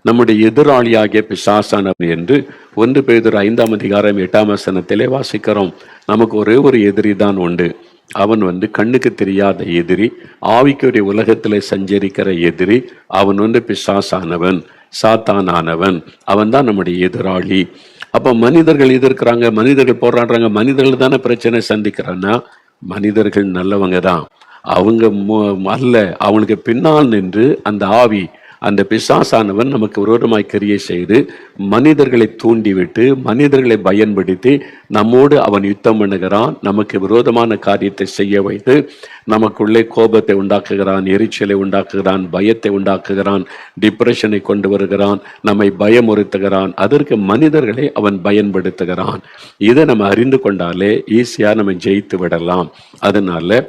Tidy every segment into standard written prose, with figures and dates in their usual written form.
நம்முடைய எதிராளியாகிய பிசாசானவன் என்று 1 பேதுரு 5:8 வாசிக்கிறோம். நமக்கு ஒரே ஒரு எதிரி தான் உண்டு. அவன் கண்ணுக்கு தெரியாத எதிரி, ஆவிக்குரிய உலகத்திலே சஞ்சரிக்கிற எதிரி. அவன் பிசாசானவன், சாத்தானானவன். அவன் தான் நம்முடைய எதிராளி. அப்ப மனிதர்கள் எதிர்க்கிறாங்க, மனிதர்கள் போராடுறாங்க, மனிதர்கள் தானே பிரச்சனை சந்திக்கிறான்னா மனிதர்கள் நல்லவங்க தான். அவங்க அல்ல, அவங்களுக்கு பின்னால் நின்று அந்த ஆவி, அந்த பிசாசானவன் நமக்கு விரோதமாய் கிரியை செய்து மனிதர்களை தூண்டிவிட்டு மனிதர்களை பயன்படுத்தி நம்மோடு அவன் யுத்தம் பண்ணுகிறான். நமக்கு விரோதமான காரியத்தை செய்ய வைத்து நமக்குள்ளே கோபத்தை உண்டாக்குகிறான், எரிச்சலை உண்டாக்குகிறான், பயத்தை உண்டாக்குகிறான், டிப்ரெஷனை கொண்டு வருகிறான், நம்மை பயமுறுத்துகிறான். அதற்கு மனிதர்களை அவன் பயன்படுத்துகிறான். இதை நம்ம அறிந்து கொண்டாலே ஈஸியா நம்ம ஜெயித்து விடலாம். அதனால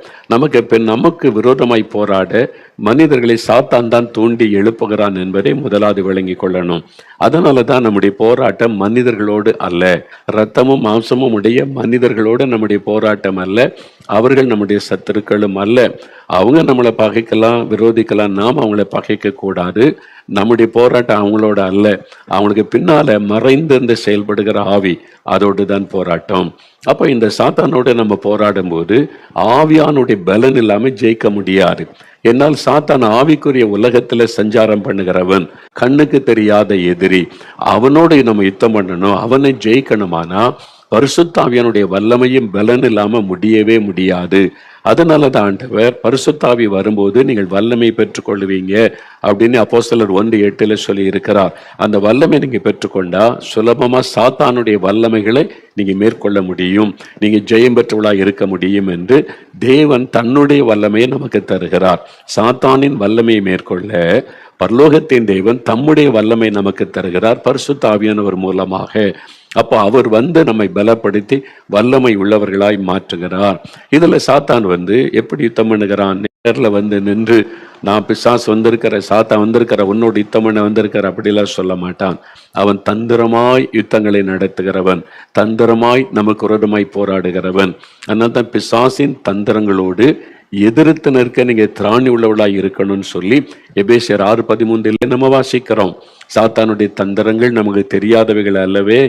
நமக்கு விரோதமாய் போராட மனிதர்களை சாத்தான் தான் தூண்டி எழுப்புகிறான் என்பதை முதலாவது விளங்கி கொள்ளணும். அதனால தான் நம்முடைய போராட்டம் மனிதர்களோடு அல்ல, இரத்தமும் மாம்சமும் உடைய மனிதர்களோடு நம்முடைய போராட்டம் அல்ல. அவர்கள் நம்முடைய சத்துருக்களும் அல்ல. அவங்க நம்மளை பகைக்கலாம், விரோதிக்கலாம், நாம் அவங்களை பகைக்க கூடாது. நம்முடைய போராட்டம் அவங்களோட அல்ல, அவங்களுக்கு பின்னால மறைந்திருந்து செயல்படுகிற ஆவி, அதோடு தான் போராட்டம். அப்ப இந்த சாத்தானோடு நம்ம போராடும் போது ஆவியானுடைய பலன் இல்லாம ஜெயிக்க முடியாது. என்னால் சாத்தான் ஆவிக்குரிய உலகத்துல சஞ்சாரம் பண்ணுகிறவன், கண்ணுக்கு தெரியாத எதிரி. அவனோடு நம்ம யுத்தம் பண்ணணும், அவனை ஜெயிக்கணுமானா பரிசுத்த ஆவியானுடைய வல்லமையும் பலன் இல்லாம முடியவே முடியாது. அதனாலதான் ஆண்டவர் பரிசுத்த ஆவி வரும்போது நீங்கள் வல்லமை பெற்றுக்கொள்வீங்க அப்படின்னு அப்போஸ்தலர் 1:8 சொல்லி இருக்கிறார். அந்த வல்லமை நீங்க பெற்றுக்கொண்டா சுலபமா சாத்தானுடைய வல்லமைகளை நீங்க மேற்கொள்ள முடியும், நீங்க ஜெயம் பெற்றவளா இருக்க முடியும் என்று தேவன் தன்னுடைய வல்லமையை நமக்கு தருகிறார். சாத்தானின் வல்லமையை மேற்கொள்ள பரலோகத்தின் தேவன் தம்முடைய வல்லமை நமக்கு தருகிறார் பரிசுத்த ஆவியானவர் மூலமாக. அப்போ அவர் நம்மை பலப்படுத்தி வல்லமை உள்ளவர்களாய் மாற்றுகிறார். இதுல சாத்தான் எப்படி யுத்தம் பண்ணுகிறான்? நேர்ல நின்று நான் பிசாசு வந்திருக்கிற, சாத்தான் வந்திருக்கிற, உன்னோடு யுத்தம் பண்ண வந்திருக்கிற அப்படிலாம் சொல்ல மாட்டான். அவன் தந்திரமாய் யுத்தங்களை நடத்துகிறவன், தந்திரமாய் நமக்கு விரோதமாய் போராடுகிறவன். அதனால தான் பிசாசின் தந்திரங்களோடு எதிர்த்து நிற்க நீங்க திராணி உள்ளவளாய் இருக்கணும்னு சொல்லி எபேசியர் 6:13 நம்ம வாசிக்கிறோம். சாத்தானுடைய தந்திரங்கள் நமக்கு தெரியாதவைகள் அல்லவே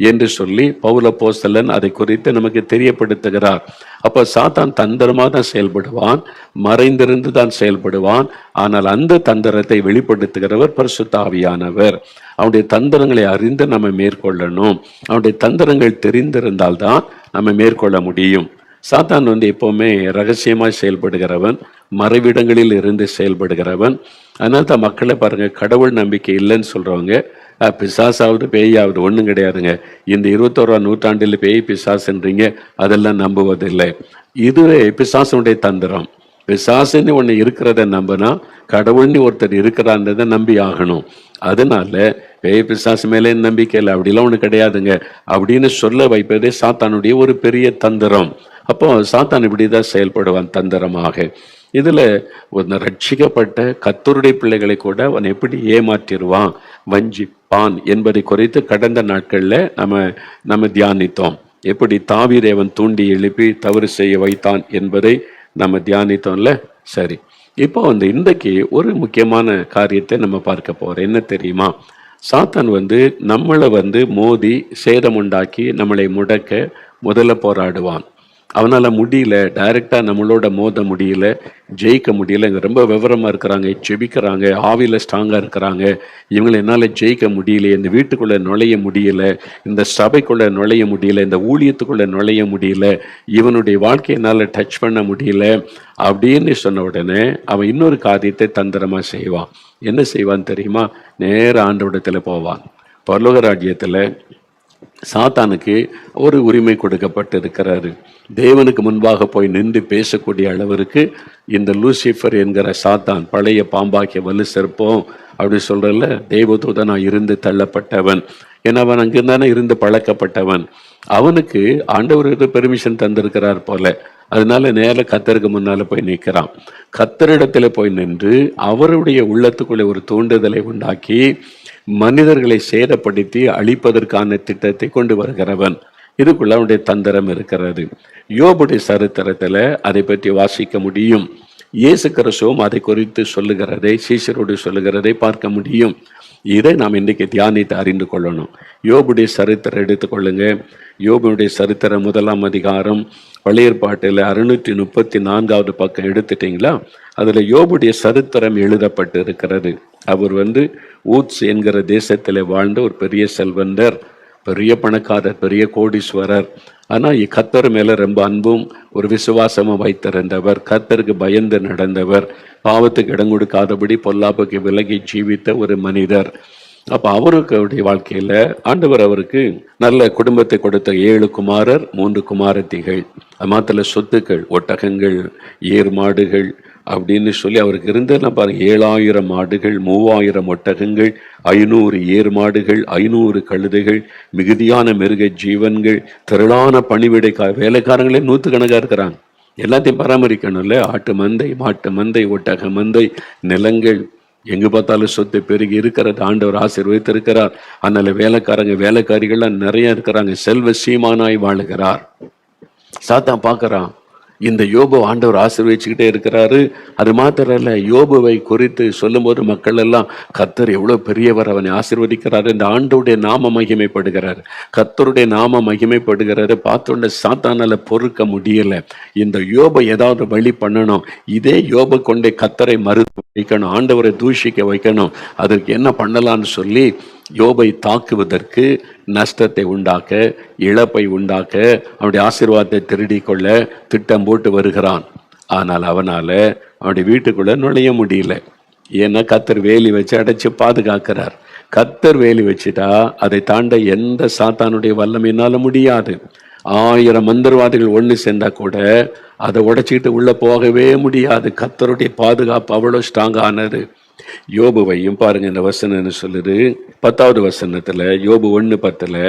என்று சொல்லி பவுல் அப்போஸ்தலன் அதை குறித்து நமக்கு தெரியப்படுத்துகிறார். அப்ப சாத்தான் தந்திரமா தான் செயல்படுவான், மறைந்திருந்து தான் செயல்படுவான். ஆனால் அந்த தந்திரத்தை வெளிப்படுத்துகிறவர் பரிசுத்த ஆவியானவர். அவனுடைய தந்திரங்களை அறிந்து நம்ம மேற்கொள்ளணும். அவனுடைய தந்திரங்கள் தெரிந்திருந்தால்தான் நம்ம மேற்கொள்ள முடியும். சாத்தான் எப்பவுமே ரகசியமாய் செயல்படுகிறவன், மறைவிடங்களில் இருந்து செயல்படுகிறவன். அதனால தான் மக்களை பாருங்க, கடவுள் நம்பிக்கை இல்லைன்னு சொல்றவங்க பிசாசாவது பேயாவது ஒன்றும் கிடையாதுங்க. இந்த 21ஆம் நூற்றாண்டில் பேய் பிசாசுன்றீங்க, அதெல்லாம் நம்புவதில்லை. இதுவே பிசாசனுடைய தந்திரம். பிசாசுன்னு ஒன்று இருக்கிறத நம்பினா கடவுள்னு ஒருத்தர் இருக்கிறான்றதை நம்பி ஆகணும். அதனால பேய் பிசாசு மேலே நம்பிக்கை இல்லை, அப்படிலாம் ஒன்று கிடையாதுங்க அப்படின்னு சொல்ல வைப்பதே சாத்தானுடைய ஒரு பெரிய தந்திரம். அப்போ சாத்தான் இப்படிதான் செயல்படுவான் தந்திரமாக. இதுல ரட்சிக்கப்பட்ட கர்த்தருடைய பிள்ளைகளை கூட அவன் எப்படி ஏமாற்றிடுவான், வஞ்சிப்பான் என்பதை குறித்து கடந்த நாட்கள்ல நம்ம தியானித்தோம். எப்படி தாவீதை அவன் தூண்டி எழுப்பி தவறு செய்ய வைத்தான் என்பதை நம்ம தியானித்தோம்ல. சரி, இப்போ இன்றைக்கு ஒரு முக்கியமான காரியத்தை நம்ம பார்க்க போறோம். என்ன தெரியுமா? சாத்தான் நம்மளை மோதி சேதம் உண்டாக்கி நம்மளை முடக்க முதல்ல போராடுவான். அவனால முடியல, டைரக்டா நம்மளோட மோத முடியல, ஜெயிக்க முடியல. இங்க ரொம்ப விவரமா இருக்கிறாங்க, ஜெபிக்கிறாங்க, ஆவியில ஸ்ட்ராங்கா இருக்கிறாங்க, இவங்களை என்னால ஜெயிக்க முடியல, இந்த வீட்டுக்குள்ள நுழைய முடியல, இந்த சபைக்குள்ள நுழைய முடியல, இந்த ஊழியத்துக்குள்ள நுழைய முடியல, இவனுடைய வாழ்க்கையை என்னால டச் பண்ண முடியல அப்படின்னு சொன்ன உடனே அவன் இன்னொரு காரியத்தை தந்திரமா செய்வான். என்ன செய்வான் தெரியுமா? நேர ஆண்டவரிடத்துல போவான். பரலோக ராஜ்யத்துல சாத்தானுக்கு ஒரு உரிமை கொடுக்கப்பட்டு இருக்கிறாரு. தேவனுக்கு முன்பாக போய் நின்று பேசக்கூடிய அளவிற்கு இந்த லூசிஃபர் என்கிற சாத்தான், பழைய பாம்பாக்கிய வலு செருப்போம் அப்படி சொல்றல, தேவதூதனா இருந்து தள்ளப்பட்டவன். ஏன்னா அவன் அங்கிருந்தானே இருந்து பழக்கப்பட்டவன். அவனுக்கு ஆண்டவர் பெர்மிஷன் தந்திருக்கிறார் போல. அதனால நேர கர்த்தருக்கு முன்னால போய் நிற்கிறான். கர்த்தரிடத்துல போய் நின்று அவருடைய உள்ளத்துக்குள்ளே ஒரு தூண்டுதலை உண்டாக்கி மனிதர்களை சேதப்படுத்தி அழிப்பதற்கான திட்டத்தை கொண்டு வருகிறவன். இதுக்குள்ள அவனுடைய தந்திரம் இருக்கிறது. யோபுடைய சரித்திரத்துல அதை பற்றி வாசிக்க முடியும். இயேசு கிறிஸ்துவும் அதை குறித்து சொல்லுகிறதை, சீஷரோடு சொல்லுகிறதை பார்க்க முடியும். இதை நாம் இன்றைக்கு தியானித்து அறிந்து கொள்ளணும். யோபுடைய சரித்திரம் எடுத்துக்கொள்ளுங்க. யோபுடைய சரித்திரம் 1ஆம் அதிகாரம் பழைய ஏற்பாட்டில் 634வது பக்கம் எடுத்துட்டீங்களா? அதுல யோபுடைய சரித்திரம் எழுதப்பட்டு இருக்கிறது. அவர் ஊத்ஸ் என்கிற தேசத்திலே வாழ்ந்த ஒரு பெரிய செல்வந்தர், பெரிய பணக்காரர், பெரிய கோடீஸ்வரர். ஆனா கர்த்தர் மேல ரொம்ப அன்பும் ஒரு விசுவாசமும் வைத்திருந்தவர், கர்த்தருக்கு பயந்து நடந்தவர், பாவத்துக்கு இடம் கொடுக்காதபடி பொல்லாப்புக்கு விலகி ஜீவித்த ஒரு மனிதர். அப்ப அவருடைய வாழ்க்கையில ஆண்டவர் அவருக்கு நல்ல குடும்பத்தை கொடுத்த 7 குமாரர் 3 குமாரத்திகள், அது மாத்திர சொத்துக்கள், ஒட்டகங்கள், ஏர் மாடுகள் அப்படின்னு சொல்லி அவருக்கு இருந்ததெல்லாம் பாருங்க. 7000 மாடுகள், 3000 ஒட்டகங்கள், 500 ஏர் மாடுகள், 500 கழுதைகள், மிகுதியான மிருக ஜீவன்கள், திரளான பணிவிடை வேலைக்காரங்களே 100கணக்கா இருக்கிறாங்க. எல்லாத்தையும் பராமரிக்கணும்ல. ஆட்டு மந்தை, மாட்டு மந்தை, ஒட்டக மந்தை, நிலங்கள், எங்கு பார்த்தாலும் சொத்து பெருகி இருக்கிறது. ஆண்டவர் ஆசீர்வதித்திருக்கிறார். அதனால வேலைக்காரிகள்லாம் நிறைய இருக்கிறாங்க. செல்வ சீமானாய் வாழுகிறார். சாத்தான் பார்க்கறான், இந்த யோபு ஆண்டவர் ஆசீர்வதிச்சுக்கிட்டே இருக்கிறாரு. அது மாத்திரம் இல்ல, யோபுவை குறித்து சொல்லும் போது மக்கள் எல்லாம் கர்த்தர் எவ்வளவு பெரியவர், அவனை ஆசீர்வதிக்கிறாரு, இந்த ஆண்டவருடைய நாம மகிமைப்படுகிறார், கர்த்தருடைய நாம மகிமைப்படுகிறது. பார்த்தோன்ன சாத்தானால பொறுக்க முடியல. இந்த யோபை ஏதாவது வழி பண்ணணும், இதே யோபை கொண்டே கர்த்தரை மறுத்து வைக்கணும், ஆண்டவரை தூஷிக்க வைக்கணும். அதற்கு என்ன பண்ணலான்னு சொல்லி யோபை தாக்குவதற்கு, நஷ்டத்தை உண்டாக்க, இழப்பை உண்டாக்க, அவனுடைய ஆசீர்வாதத்தை திருடி கொள்ள திட்டம் போட்டு வருகிறான். ஆனால் அவனால அவனுடைய வீட்டுக்குள்ள நுழைய முடியல. ஏன்னா கர்த்தர் வேலி வச்சு அடைச்சு பாதுகாக்கிறார். கர்த்தர் வேலி வச்சுட்டா அதை தாண்ட எந்த சாத்தானுடைய வல்லமையினால முடியாது. 1000 மந்திரவாதிகள் ஒன்று சேர்ந்தா கூட அதை உடைச்சிக்கிட்டு உள்ள போகவே முடியாது. கர்த்தருடைய பாதுகாப்பு அவ்வளவு ஸ்ட்ராங் ஆனது. யோபுவையும் பாருங்க, இந்த வசனம் என்ன சொல்லுது, 10வது வசனத்துல, யோபு 1:10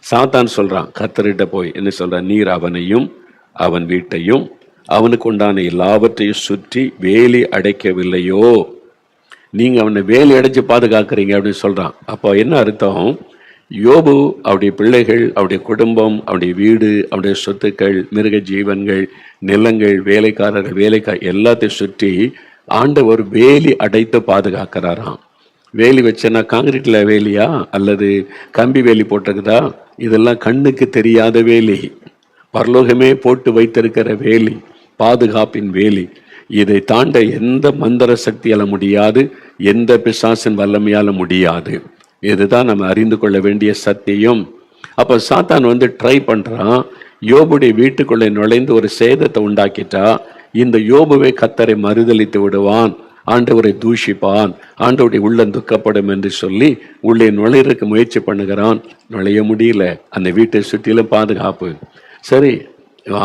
சாத்தான் சொல்றான் கர்த்தர்கிட்ட போய் என்ன சொல்றான், நீர் அவனையும் அவன் வீட்டையும் அவனுக்கு உண்டான எல்லாவற்றையும் சுற்றி வேலி அடைக்கவில்லையோ, நீங்க அவனை வேலி அடைச்சு பாதுகாக்கிறீங்க அப்படின்னு சொல்றான். அப்போ என்ன அர்த்தம், யோபு, அவருடைய பிள்ளைகள், அவருடைய குடும்பம், அவருடைய வீடு, அவருடைய சொத்துக்கள், மிருக ஜீவன்கள், நிலங்கள், வேலைக்காரர்கள், எல்லாத்தையும் சுற்றி ஆண்டவர் வேலி அடைத்து பாதுகாக்கிறாராம். வேலி வச்சனா காங்கிரீட்ல வேலியா அல்லது கம்பி வேலி போட்டிருக்குதா? இதெல்லாம் கண்ணுக்கு தெரியாத வேலி, பரலோகமே போட்டு வைத்திருக்கிற வேலி, பாதுகாப்பின் வேலி. இதை தாண்ட எந்த மந்திர சக்தியால முடியாது, எந்த பிசாசின் வல்லமையால முடியாது. இதுதான் நம்ம அறிந்து கொள்ள வேண்டிய சத்தியம். அப்ப சாத்தான் ட்ரை பண்றான், யோபுடைய வீட்டுக்குள்ளே நுழைந்து ஒரு சேதத்தை உண்டாக்கிட்டா இந்த யோபுவை கர்த்தரை மறுதலித்து விடுவான், ஆண்டவரை தூஷிப்பான், ஆண்டவருடைய உள்ளம் துக்கப்படும் என்று சொல்லி உள்ளே நுழையிறதுக்கு முயற்சி பண்ணுகிறான். நுழைய முடியல. அந்த வீட்டை சுற்றிலும் பாதுகாப்பு. சரி,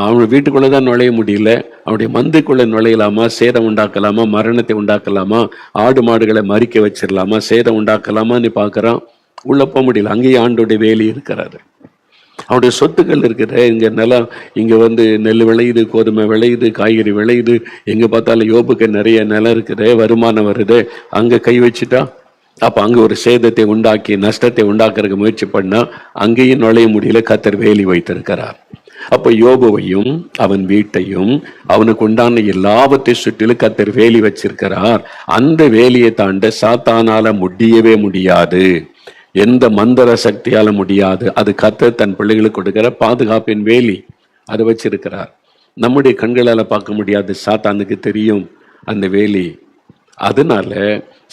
அவன் வீட்டுக்குள்ளதான் நுழைய முடியல, அவனுடைய மந்தைக்குள்ள நுழையலாமா, சேதம் உண்டாக்கலாமா, மரணத்தை உண்டாக்கலாமா, ஆடு மாடுகளை மறிக்க வச்சிடலாமா, சேதம் உண்டாக்கலாமான்னு பார்க்கறான். உள்ள போக முடியல. அங்கேயும் ஆண்டோடைய வேலி இருக்கிறாரு. அவனுடைய சொத்துக்கள் இருக்கிற, இங்க நிலம், இங்க நெல் விளையுது, கோதுமை விளையுது, காய்கறி விளையுது, எங்க பார்த்தாலும் யோபுக்கு நிறைய நிலம் இருக்குது, வருமானம் வருது. அங்க கை வச்சுட்டா அப்ப அங்க ஒரு சேதத்தை உண்டாக்கி நஷ்டத்தை உண்டாக்குறதுக்கு முயற்சி பண்ணா அங்கேயும் நுழைய முடியல. கர்த்தர் வேலி வைத்திருக்கிறார். அப்ப யோபுவையும் அவன் வீட்டையும் அவனுக்கு உண்டான எல்லாவற்றை சுற்றிலும் கர்த்தர் வேலி வச்சிருக்கிறார். அந்த வேலியை தாண்ட சாத்தானால முடியவே முடியாது, எந்த மந்திர சக்தியால முடியாது. அது கர்த்தர் தன் பிள்ளைகளுக்கு கொடுக்கிற பாதுகாப்பின் வேலி, அதை வச்சிருக்கிறார். நம்முடைய கண்களால பார்க்க முடியாது, சாத்தானுக்கு தெரியும் அந்த வேலி. அதனால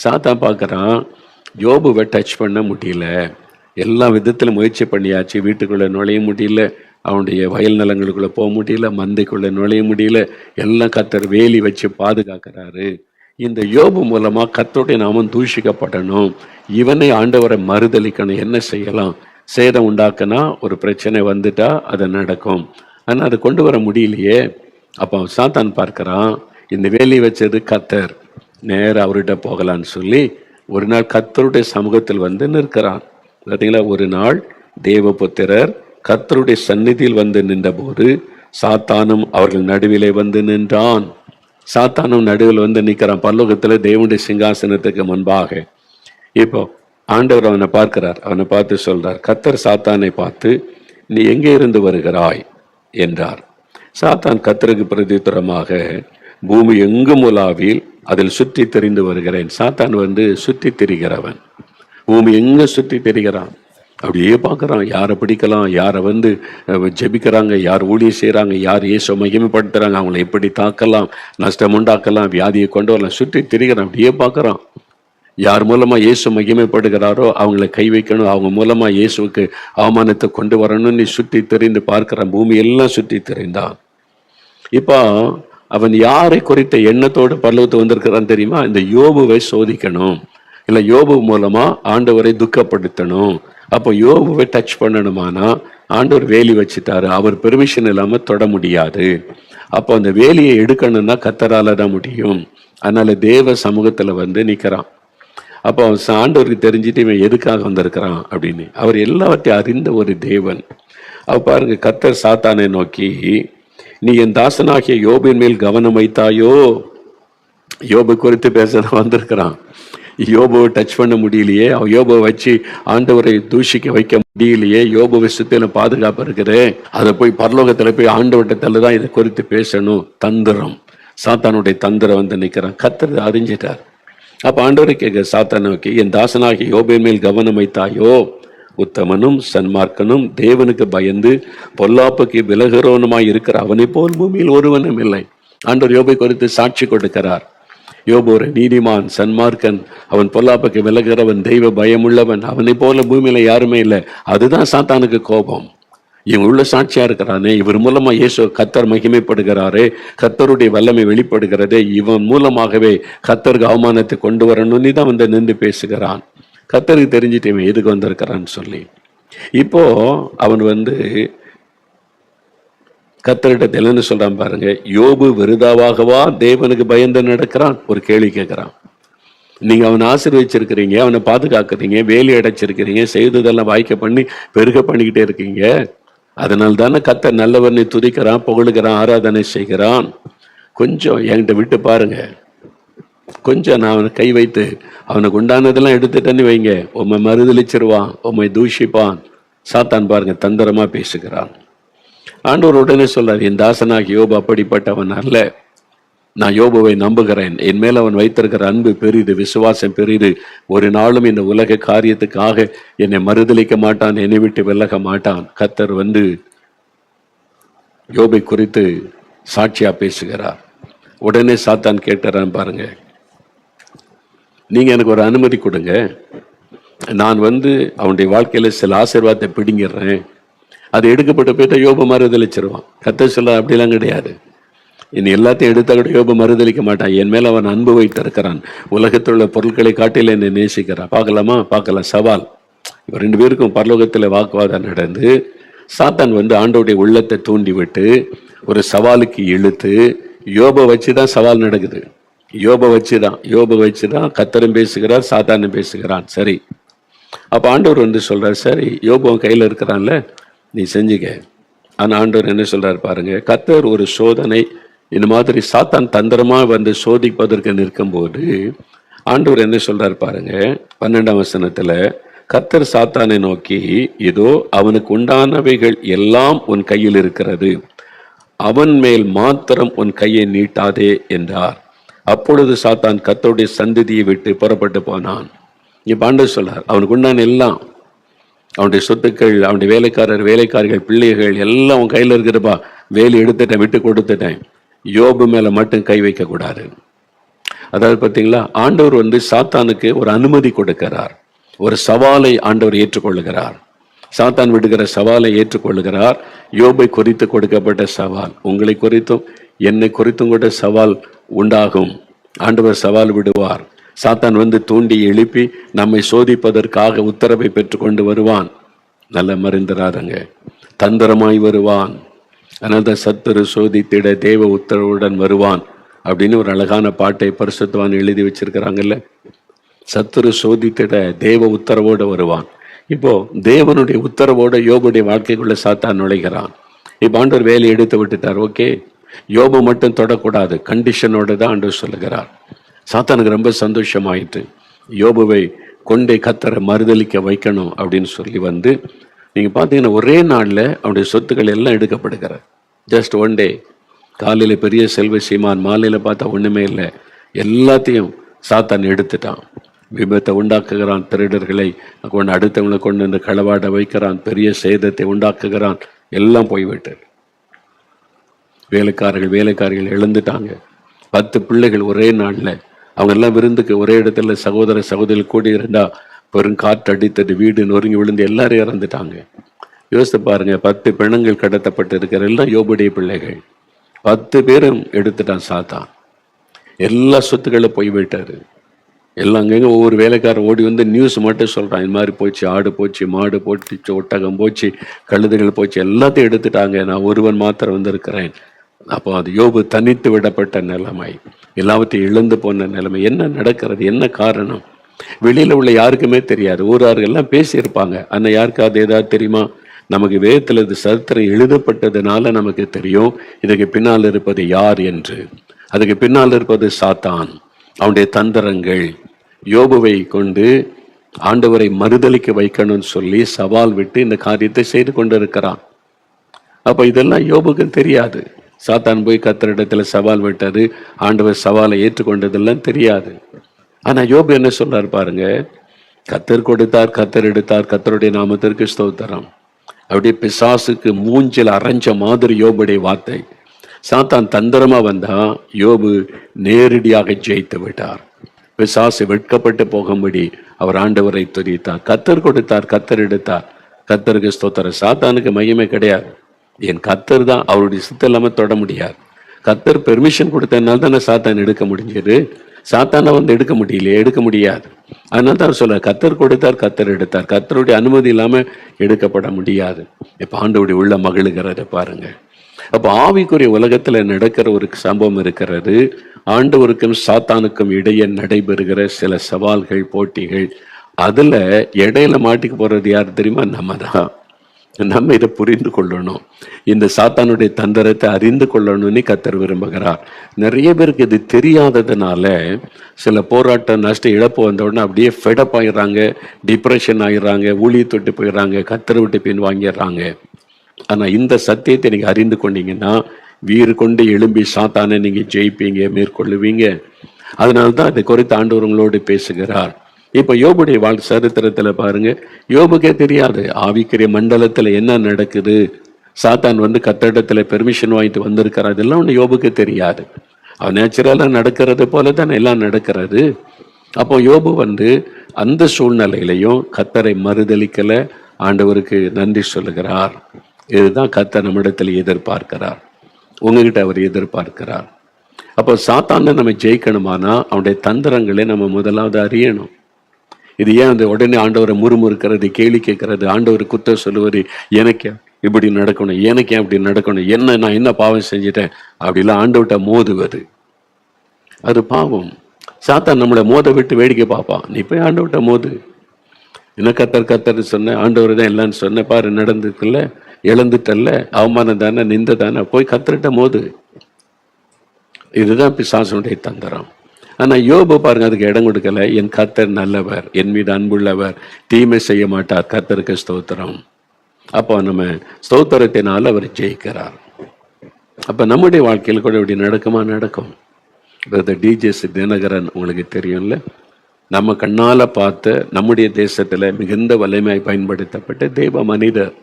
சாத்தான் பார்க்கறான், யோபுவை டச் பண்ண முடியல, எல்லா விதத்துல முயற்சி பண்ணியாச்சு, வீட்டுக்குள்ள நுழைய முடியல, அவனுடைய வயல் நிலங்களுக்குள்ள போக முடியல, மந்தைக்குள்ள நுழைய முடியல, எல்லாம் கர்த்தர் வேலி வச்சு பாதுகாக்கிறாரு. இந்த யோபு மூலமா கர்த்தருடைய நாமம் தூஷிக்கப்படணும், இவனை ஆண்டவரை மறுதலிக்கணும். என்ன செய்யலாம்? சேதம் உண்டாக்குனா ஒரு பிரச்சனை வந்துட்டா அது நடக்கும். ஆனா அதை கொண்டு வர முடியலையே. அப்ப சாத்தான் பார்க்கிறான், இந்த வேலி வச்சது கர்த்தர், நேர அவர்கிட்ட போகலான்னு சொல்லி ஒரு நாள் கர்த்தருடைய சமூகத்தில் நிற்கிறான். பார்த்தீங்களா, ஒரு நாள் தேவபுத்திரர் கர்த்தருடைய சந்நிதியில் நின்ற போது சாத்தானும் அவர்கள் நடுவிலே நின்றான். சாத்தானும் நடுவில் நிற்கிறான், பரலோகத்துல தேவனுடைய சிங்காசனத்துக்கு முன்பாக. இப்போ ஆண்டவர் அவனை பார்க்கிறார். அவனை பார்த்து சொல்றார், கர்த்தர் சாத்தானை பார்த்து, நீ எங்கே இருந்து வருகிறாய் என்றார். சாத்தான் கர்த்தருக்கு பிரதியுத்தரமாக, பூமி எங்கும் உலாவில் அதில் சுற்றி திரிந்து வருகிறேன். சாத்தான் சுற்றி திரிகிறவன். பூமி எங்க சுற்றி தெரிகிறான். அப்படியே பார்க்குறான், யாரை பிடிக்கலாம், யாரை ஜெபிக்கிறாங்க, யார் ஊழியம் செய்கிறாங்க, யார் இயேசு மகிமைப்படுத்துறாங்க, அவங்கள எப்படி தாக்கலாம், நஷ்டம் உண்டாக்கலாம், வியாதியை கொண்டு வரலாம், சுற்றி திரிகிறான். அப்படியே பார்க்குறான். யார் மூலமா இயேசு மகிமைப்படுகிறாரோ அவங்கள கை வைக்கணும், அவங்க மூலமா இயேசுக்கு அவமானத்தை கொண்டு வரணும்னு சுற்றி தெரிந்து பார்க்கிறான். பூமி எல்லாம் சுற்றி தெரிந்தான். இப்போ அவன் யாரை குறித்த எண்ணத்தோடு பரலோகத்து வந்திருக்கிறான் தெரியுமா? இந்த யோபுவை சோதிக்கணும், இல்லை யோபு மூலமா ஆண்டவரை துக்கப்படுத்தணும். அப்போ யோபுவை டச் பண்ணணுமானா ஆண்டவர் வேலி வச்சுட்டாரு, அவர் பெர்மிஷன் இல்லாம தொட முடியாது. அப்போ அந்த வேலியை எடுக்கணும்னா கர்த்தரால தான் முடியும். அதனால தேவ சமூகத்துல நிக்கிறான். அப்போ அவன் ஆண்டவருக்கு தெரிஞ்சுட்டு இவன் எதுக்காக வந்திருக்கிறான் அப்படின்னு. அவர் எல்லாவற்றையும் அறிந்த ஒரு தேவன். அவ பாருங்க, கர்த்தர் சாத்தானை நோக்கி, நீ என் தாசனாகிய யோபின் மேல் கவனம் வைத்தாயோ? யோபு குறித்து பேச வந்திருக்கிறான். யோபுவை டச் பண்ண முடியலையே, யோபுவை வச்சு ஆண்டவரை தூஷிக்க வைக்க முடியலையே, யோபுவை சுத்தில பாதுகாப்பு இருக்குது, அதை போய் பரலோகத்துல போய் ஆண்டவட்டத்துல தான் இதை குறித்து பேசணும். தந்திரம், சாத்தானுடைய தந்திரம் நிக்கிறான். கர்த்தர் அறிஞ்சிட்டார். அப்ப ஆண்டவரை கேட்க சாத்தானை நோக்கி, என் தாசனாகிய யோபின் மேல் கவனம் வைத்தாயோ? உத்தமனும் சன்மார்க்கனும் தேவனுக்கு பயந்து பொல்லாப்புக்கு விலகிறவனுமாய் இருக்கிற அவனை போல் பூமியில் ஒருவனும் இல்லை. ஆண்டவர் யோபை குறித்து சாட்சி கொடுக்கிறார். யோபு ஒரு நீதிமான், சன்மார்க்கன், அவன் பொல்லாப்புக்கு விலகிறவன், தெய்வ பயமுள்ளவன், அவனை போல பூமியில யாருமே இல்லை. அதுதான் சாத்தானுக்கு கோபம். இவன் உள்ள சாட்சியா இருக்கிறானே, இவர் மூலமா இயேசு கர்த்தர் மகிமைப்படுகிறாரே, கர்த்தருடைய வல்லமை வெளிப்படுகிறதே, இவன் மூலமாகவே கர்த்தருக்கு அவமானத்தை கொண்டு வரணும்னு தான் நின்று பேசுகிறான். கர்த்தருக்கு தெரிஞ்சுட்டு இவன் எதுக்கு வந்திருக்கிறான்னு சொல்லி. இப்போ அவன் கர்த்தர்கிட்ட என்னன்னு சொல்றான் பாருங்க, யோபு விருதாவாகவா தேவனுக்கு பயந்து நடக்கிறான்? ஒரு கேள்வி கேட்கிறான். நீங்க அவனை ஆசீர்வதிச்சிருக்கிறீங்க, அவனை பாதுகாக்கிறீங்க, வேலி அடைச்சிருக்கிறீங்க, செய்ததெல்லாம் வாய்க்க பண்ணி பெருக பண்ணிக்கிட்டே இருக்கீங்க. அதனால தானே கர்த்தர் நல்லவனை துதிக்கிறான், புகழுகிறான், ஆராதனை செய்கிறான். கொஞ்சம் என்கிட்ட விட்டு பாருங்க, கொஞ்சம் நான் அவனை கை வைத்து அவனுக்கு உண்டானதெல்லாம் எடுத்துட்டேன்னு வைங்க, உண்மை மறுதளிச்சிருவான், உண்மை தூஷிப்பான். சாத்தான் பாருங்க தந்திரமா பேசுகிறான். ஆண்டவர் உடனே சொல்றார், என் தாசனாகி யோபு அப்படிப்பட்டவன் அல்ல, நான் யோபுவை நம்புகிறேன், என் மேல் அவன் வைத்திருக்கிற அன்பு பெரிது, விசுவாசம் பெரிது, ஒரு நாளும் இந்த உலக காரியத்துக்காக என்னை மறுதளிக்க மாட்டான், என்னை விட்டு விலக மாட்டான். கர்த்தர் யோபை குறித்து சாட்சியா பேசுகிறார். உடனே சாத்தான் கேட்டுறான் பாருங்க, நீங்க எனக்கு ஒரு அனுமதி கொடுங்க, நான் அவனுடைய வாழ்க்கையில சில ஆசீர்வாதத்தை பிடிங்கிடுறேன், அது எடுக்கப்பட்டு போயிட்டா யோபு மறுதளிச்சிருவான். கர்த்தர் சொல்ல அப்படிலாம் கிடையாது, இனி எல்லாத்தையும் எடுத்தா கூட யோபு மறுதளிக்க மாட்டான், என் மேல அவன் அன்பு வைத்திருக்கிறான், உலகத்தில் உள்ள பொருட்களை காட்டில என்னை நேசிக்கிறான். பார்க்கலாமா? பார்க்கலாம். சவால். இவ ரெண்டு பேருக்கும் பரலோகத்தில் வாக்குவாதம் நடந்து சாத்தான் ஆண்டோடைய உள்ளத்தை தூண்டி விட்டு ஒரு சவாலுக்கு இழுத்து யோபை வச்சுதான் சவால் நடக்குது. யோபை வச்சுதான் கர்த்தரும் பேசுகிறார், சாத்தானும் பேசுகிறான். சரி, அப்ப ஆண்டவர் சொல்றார், சரி யோபு கையில இருக்கிறான்ல, நீ செஞ்சுக்க. ஆனா ஆண்டவர் என்ன சொல்றாரு பாருங்க, கர்த்தர் ஒரு சோதனை இந்த மாதிரி சாத்தான் தந்திரமா சோதிப்பதற்கு நிற்கும் போது ஆண்டவர் என்ன சொல்றாரு பாருங்க, 12ஆம் வசனத்துல, கர்த்தர் சாத்தானை நோக்கி, இதோ அவனுக்கு உண்டானவைகள் எல்லாம் உன் கையில் இருக்கிறது, அவன் மேல் மாத்திரம் உன் கையை நீட்டாதே என்றார். அப்பொழுது சாத்தான் கர்த்தருடைய சந்ததியை விட்டு புறப்பட்டு போனான். இப்ப ஆண்டவர் சொல்றார், அவனுக்கு உண்டான எல்லாம், அவனுடைய சொத்துக்கள், அவனுடைய வேலைக்காரர்கள், பிள்ளைகள் எல்லாம் அவன் கையில இருக்கிறப்பா, வேலி எடுத்துட்டேன், விட்டு கொடுத்துட்டேன், யோபு மேல மட்டும் கை வைக்க கூடாது. அதாவது பார்த்தீங்களா, ஆண்டவர் சாத்தானுக்கு ஒரு அனுமதி கொடுக்கிறார், ஒரு சவாலை ஆண்டவர் ஏற்றுக்கொள்ளுகிறார். சாத்தான் விடுகிற சவாலை ஏற்றுக்கொள்ளுகிறார். யோபை குறித்து கொடுக்கப்பட்ட சவால், உங்களை குறித்தும் என்னை குறித்தும் கூட சவால் உண்டாகும். ஆண்டவர் சவால் விடுவார். சாத்தான் தூண்டி எழுப்பி நம்மை சோதிப்பதற்காக உத்தரவை பெற்றுக்கொண்டு வருவான். நல்ல மருந்தராதங்க, தந்திரமாய் வருவான். அதனால சத்துரு சோதித்திட தேவ உத்தரவுடன் வருவான் அப்படின்னு ஒரு அழகான பாட்டை பரிசுத்தவான் எழுதி வச்சிருக்கிறாங்கல்ல. சத்துரு சோதித்திட தேவ உத்தரவோடு வருவான். இப்போ தேவனுடைய உத்தரவோட யோபுடைய வாழ்க்கைக்குள்ள சாத்தான் நுழைகிறான். இப்ப ஆண்டவர் வேலையை எடுத்து விட்டுட்டார். ஓகே, யோபு மட்டும் தொடக்கூடாது, கண்டிஷனோட தான் ஆண்டவர் சொல்லுகிறார். சாத்தானுக்கு ரொம்ப சந்தோஷமாயிட்டு யோபுவை கொண்டே கர்த்தரை மறுதளிக்க வைக்கணும் அப்படின்னு சொல்லி நீங்க பாத்தீங்கன்னா ஒரே நாள்ல அவனுடைய சொத்துக்கள் எல்லாம் எடுக்கப்படுகிற. Just one day. காலையில பெரிய செல்வ சீமான், மாலையில பார்த்தா ஒண்ணுமே இல்லை, எல்லாத்தையும் சாத்தான் எடுத்துட்டான். விபத்தை உண்டாக்குகிறான், திருடர்களை கொண்டு அடுத்தவங்களை கொண்டு வந்து களவாட வைக்கிறான், பெரிய சேதத்தை உண்டாக்குகிறான். எல்லாம் போய்விட்டது. வேலைக்காரர்கள் இழந்துட்டாங்க. 10 பிள்ளைகள் ஒரே நாளில். அவங்க எல்லாம் விருந்துக்கு ஒரே இடத்துல சகோதர சகோதரி கூடி இருந்தா பெரும் காற்று அடித்தது, வீடு நொறுங்கி விழுந்து எல்லாரும் இறந்துட்டாங்க. யோசித்து பாருங்க, 10 பிணங்கள் கடத்தப்பட்டு இருக்கிற எல்லாம் யோபுடைய பிள்ளைகள். 10 பேரும் எடுத்துட்டான் சாத்தான். எல்லா சொத்துக்களும் போய்விட்டாரு. எல்லாம் அங்கங்க ஒவ்வொரு வேலைக்காரர் ஓடி வந்து நியூஸ் மட்டும் சொல்றான், இந்த மாதிரி போச்சு, ஆடு போச்சு, மாடு போச்சு, ஒட்டகம் போச்சு, கழுதைகள் போச்சு, எல்லாத்தையும் எடுத்துட்டாங்க, நான் ஒருவன் மாத்திரம் வந்திருக்கிறேன். அப்போ அது யோபு தனித்து விடப்பட்ட நிலைமை, எல்லாத்தையும் இழந்து போன நிலைமை. என்ன நடக்கிறது, என்ன காரணம்? வெளியில உள்ள யாருக்குமே தெரியாது. ஊரார்கள் எல்லாம் பேசியிருப்பாங்க, ஆனால் யாருக்காவது ஏதாவது தெரியுமா? நமக்கு வேதத்தில் இது சரித்திரம் எழுதப்பட்டதுனால நமக்கு தெரியும் இதுக்கு பின்னால் இருப்பது யார் என்று. அதுக்கு பின்னால் இருப்பது சாத்தான், அவனுடைய தந்திரங்கள். யோபுவை கொண்டு ஆண்டவரை மறுதலிக்க வைக்கணும்னு சொல்லி சவால் விட்டு இந்த காரியத்தை செய்து கொண்டு இருக்கிறான். அப்ப இதெல்லாம் யோபுக்கு தெரியாது. சாத்தான் போய் கர்த்தரிடத்துல சவால் விட்டாரு, ஆண்டவர் சவாலை ஏற்றுக்கொண்டதெல்லாம் தெரியாது. ஆனா யோபு என்ன சொல்றாரு பாருங்க, கர்த்தர் கொடுத்தார், கர்த்தர் எடுத்தார், கர்த்தருடைய நாமத்திற்கு ஸ்தோத்திரம். அப்படியே பிசாசுக்கு மூஞ்சில் அரைஞ்ச மாதிரி யோபுடைய வார்த்தை. சாத்தான் தந்திரமா வந்தா யோபு நேரடியாக ஜெயித்து விட்டார். பிசாசு வெட்கப்பட்டு போகும்படி அவர் ஆண்டவரை துதித்தார். கர்த்தர் கொடுத்தார், கர்த்தர் எடுத்தார், கர்த்தருக்கு ஸ்தோத்திரம். சாத்தானுக்கு மையமே கிடையாது. என் கர்த்தர் தான், அவருடைய சித்தம் இல்லாம தொட முடியாது. கர்த்தர் பெர்மிஷன் கொடுத்ததுனால தானே சாத்தான் எடுக்க முடிஞ்சது. சாத்தானை வந்து எடுக்க முடியலையே, எடுக்க முடியாது. அதனால தான் சொல்ல, கர்த்தர் கொடுத்தார், கர்த்தர் எடுத்தார், கர்த்தருடைய அனுமதி இல்லாம எடுக்கப்பட முடியாது. இப்ப ஆண்டவருடைய உள்ள மகிழுகிறத பாருங்க. அப்ப ஆவிக்குரிய உலகத்துல நடக்கிற ஒரு சம்பவம் இருக்கிறது. ஆண்டவருக்கும் சாத்தானுக்கும் இடையே நடைபெறுகிற சில சவால்கள், போட்டிகள். அதுல இடையில மாட்டிக்க போறது யார் தெரியுமா? நம்ம தான். நம்ம இதை புரிந்து கொள்ளணும். இந்த சாத்தானுடைய தந்திரத்தை அறிந்து கொள்ளணும்னு கர்த்தர் விரும்புகிறார். நிறைய பேருக்கு இது தெரியாததுனால சில போராட்டம், நஷ்ட இழப்பு வந்த உடனே அப்படியே ஃபெடப் ஆயிடுறாங்க, டிப்ரெஷன் ஆயிடுறாங்க, ஊழியத்தொட்டு போயிடுறாங்க, கர்த்தரை விட்டு பின் வாங்கிடுறாங்க. ஆனா இந்த சத்தியத்தை நீங்க அறிந்து கொண்டீங்கன்னா வீறு கொண்டு எழும்பி சாத்தானை நீங்க ஜெயிப்பீங்க, மேற்கொள்ளுவீங்க. அதனால்தான் அதை குறித்து ஆண்டவர் உங்களோடு பேசுகிறார். இப்ப யோபுடைய சரித்திரத்துல பாருங்க, யோபுக்கே தெரியாது ஆவிக்குரிய மண்டலத்துல என்ன நடக்குது. சாத்தான் வந்து கர்த்தரிடத்துல பெர்மிஷன் வாங்கிட்டு வந்திருக்கிறார், அதெல்லாம் ஒண்ணு யோபுக்கு தெரியாது. அவன் நேச்சுரலா நடக்கிறது போல தானே எல்லாம் நடக்கிறது. அப்போ யோபு வந்து அந்த சூழ்நிலையிலையும் கர்த்தரை மறுதலிக்கல, ஆண்டவருக்கு நன்றி சொல்லுகிறார். இதுதான் கர்த்தர் நம்மிடத்தில் எதிர்பார்க்கிறார், உங்ககிட்ட அவர் எதிர்பார்க்கிறார். அப்போ சாத்தான நம்ம ஜெயிக்கணுமானா அவனுடைய தந்திரங்களை நம்ம முதலாவது அறியணும். இது ஏன் அந்த உடனே ஆண்டவரை முறுமுறுக்கிறது, கேள்வி கேட்கறது, ஆண்டவர் குத்த சொல்லுவது, எனக்கு இப்படி நடக்கணும், எனக்கு ஏன் இப்படி நடக்கணும், என்ன நான் என்ன பாவம் செஞ்சிட்டேன் அப்படிலாம் ஆண்டவர்கிட்ட மோதுவது, அது பாவம். சாத்தான் நம்மளை மோத விட்டு வேடிக்கை பார்ப்பான். நீ போய் ஆண்டவர்கிட்ட மோது. என்ன கத்தர் சொன்ன, ஆண்டவர் தான் இல்லைன்னு சொன்ன பாரு, நடந்துக்குல்ல, இழந்துட்டல்ல, அவமானம் தானே, நிந்த தானே, போய் கத்தர்கிட்ட மோது. இதுதான் பிசாசனுடைய தந்திரம். ஆனா யோபு பாருங்க, அதுக்கு இடம் கொடுக்கல. என் கர்த்தர் நல்லவர், என் மீது அன்புள்ளவர், தீமை செய்ய மாட்டார், கர்த்தருக்கு ஸ்தோத்திரம். அப்போ நம்ம ஸ்தோத்திரத்தினால அவர் ஜெயிக்கிறார். அப்ப நம்முடைய வாழ்க்கையில் கூட இப்படி நடக்குமா? நடக்கும். டிஜேஸ் தினகரன் உங்களுக்கு தெரியும்ல, நம்ம கண்ணால பார்த்த நம்முடைய தேசத்துல மிகுந்த வலிமையாய் பயன்படுத்தப்பட்ட தேவ மனிதர்.